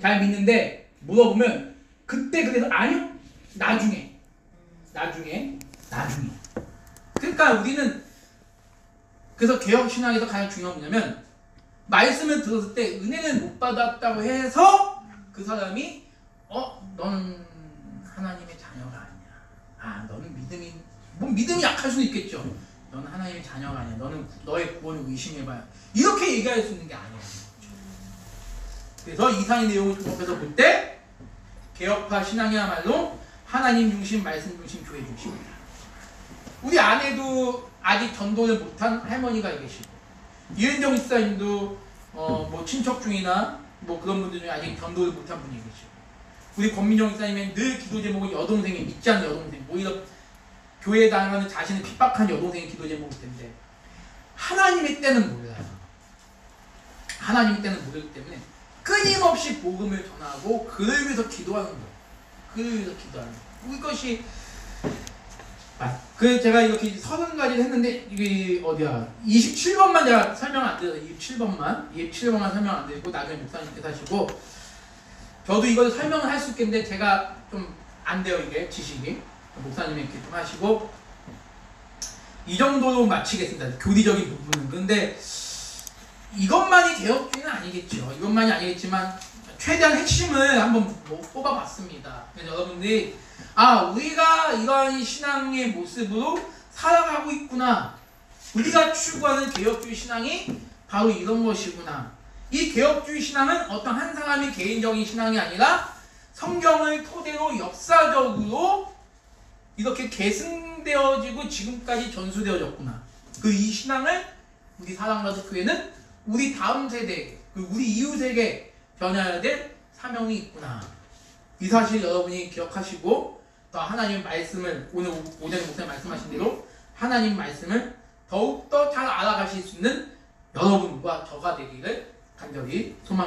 잘 믿는데 물어보면 그때 그래서 아니요. 나중에. 그러니까 우리는 그래서 개혁신앙에서 가장 중요한 게 뭐냐면 말씀을 들었을 때 은혜를 못 받았다고 해서 그 사람이 너는 하나님의 자녀가 아니야. 너는 믿음이 약할 수도 있겠죠. 너는 하나님의 자녀가 아니야. 너는 너의 구원을 의심해봐야. 이렇게 얘기할 수 있는 게 아니에요. 그래서 이상의 내용을 종합해서 볼 때 개혁파 신앙이야말로 하나님 중심, 말씀 중심, 교회 중심입니다. 우리 안에도 아직 전도를 못한 할머니가 계시고 이은정 집사님도 뭐 친척 중이나 뭐 그런 분들 중에 아직 전도를 못한 분이 계시고 우리 권민정 집사님은 늘 기도 제목은 여동생이 믿지 않는 여동생, 오히려 교회에 다니는 자신을 핍박한 여동생의 기도 제목일 텐데 하나님의 때는 몰라요. 하나님의 때는 모르기 때문에 끊임없이 복음을 전하고 그를 위해서 기도하는 거예요. 그를 위해서 기도하는 거예요. 이것이 그 제가 이렇게 30가지를 했는데 이게 어디야 27번만 제가 설명 안 드려서 27번만 설명 안 드리고 나중에 목사님께서 하시고 저도 이걸 설명을 할 수 있겠는데 제가 좀 안 돼요. 이게 지식이 목사님이 이렇게 좀 하시고 이 정도로 마치겠습니다. 교리적인 부분은. 근데 이것만이 개혁주의는 아니겠죠. 이것만이 아니겠지만 최대한 핵심을 한번 뽑아봤습니다. 그래서 여러분들이 우리가 이러한 신앙의 모습으로 살아가고 있구나. 우리가 추구하는 개혁주의 신앙이 바로 이런 것이구나. 이 개혁주의 신앙은 어떤 한 사람의 개인적인 신앙이 아니라 성경을 토대로 역사적으로 이렇게 계승되어지고 지금까지 전수되어졌구나. 이 신앙을 우리 사랑받은 교회는 우리 다음 세대, 우리 이웃에게 전해야 될 사명이 있구나. 이 사실 여러분이 기억하시고 또 하나님 말씀을 오늘 오전에 목사님 말씀하신 대로 하나님 말씀을 더욱더 잘 알아가실 수 있는 여러분과 저가 되기를 간절히 소망합니다.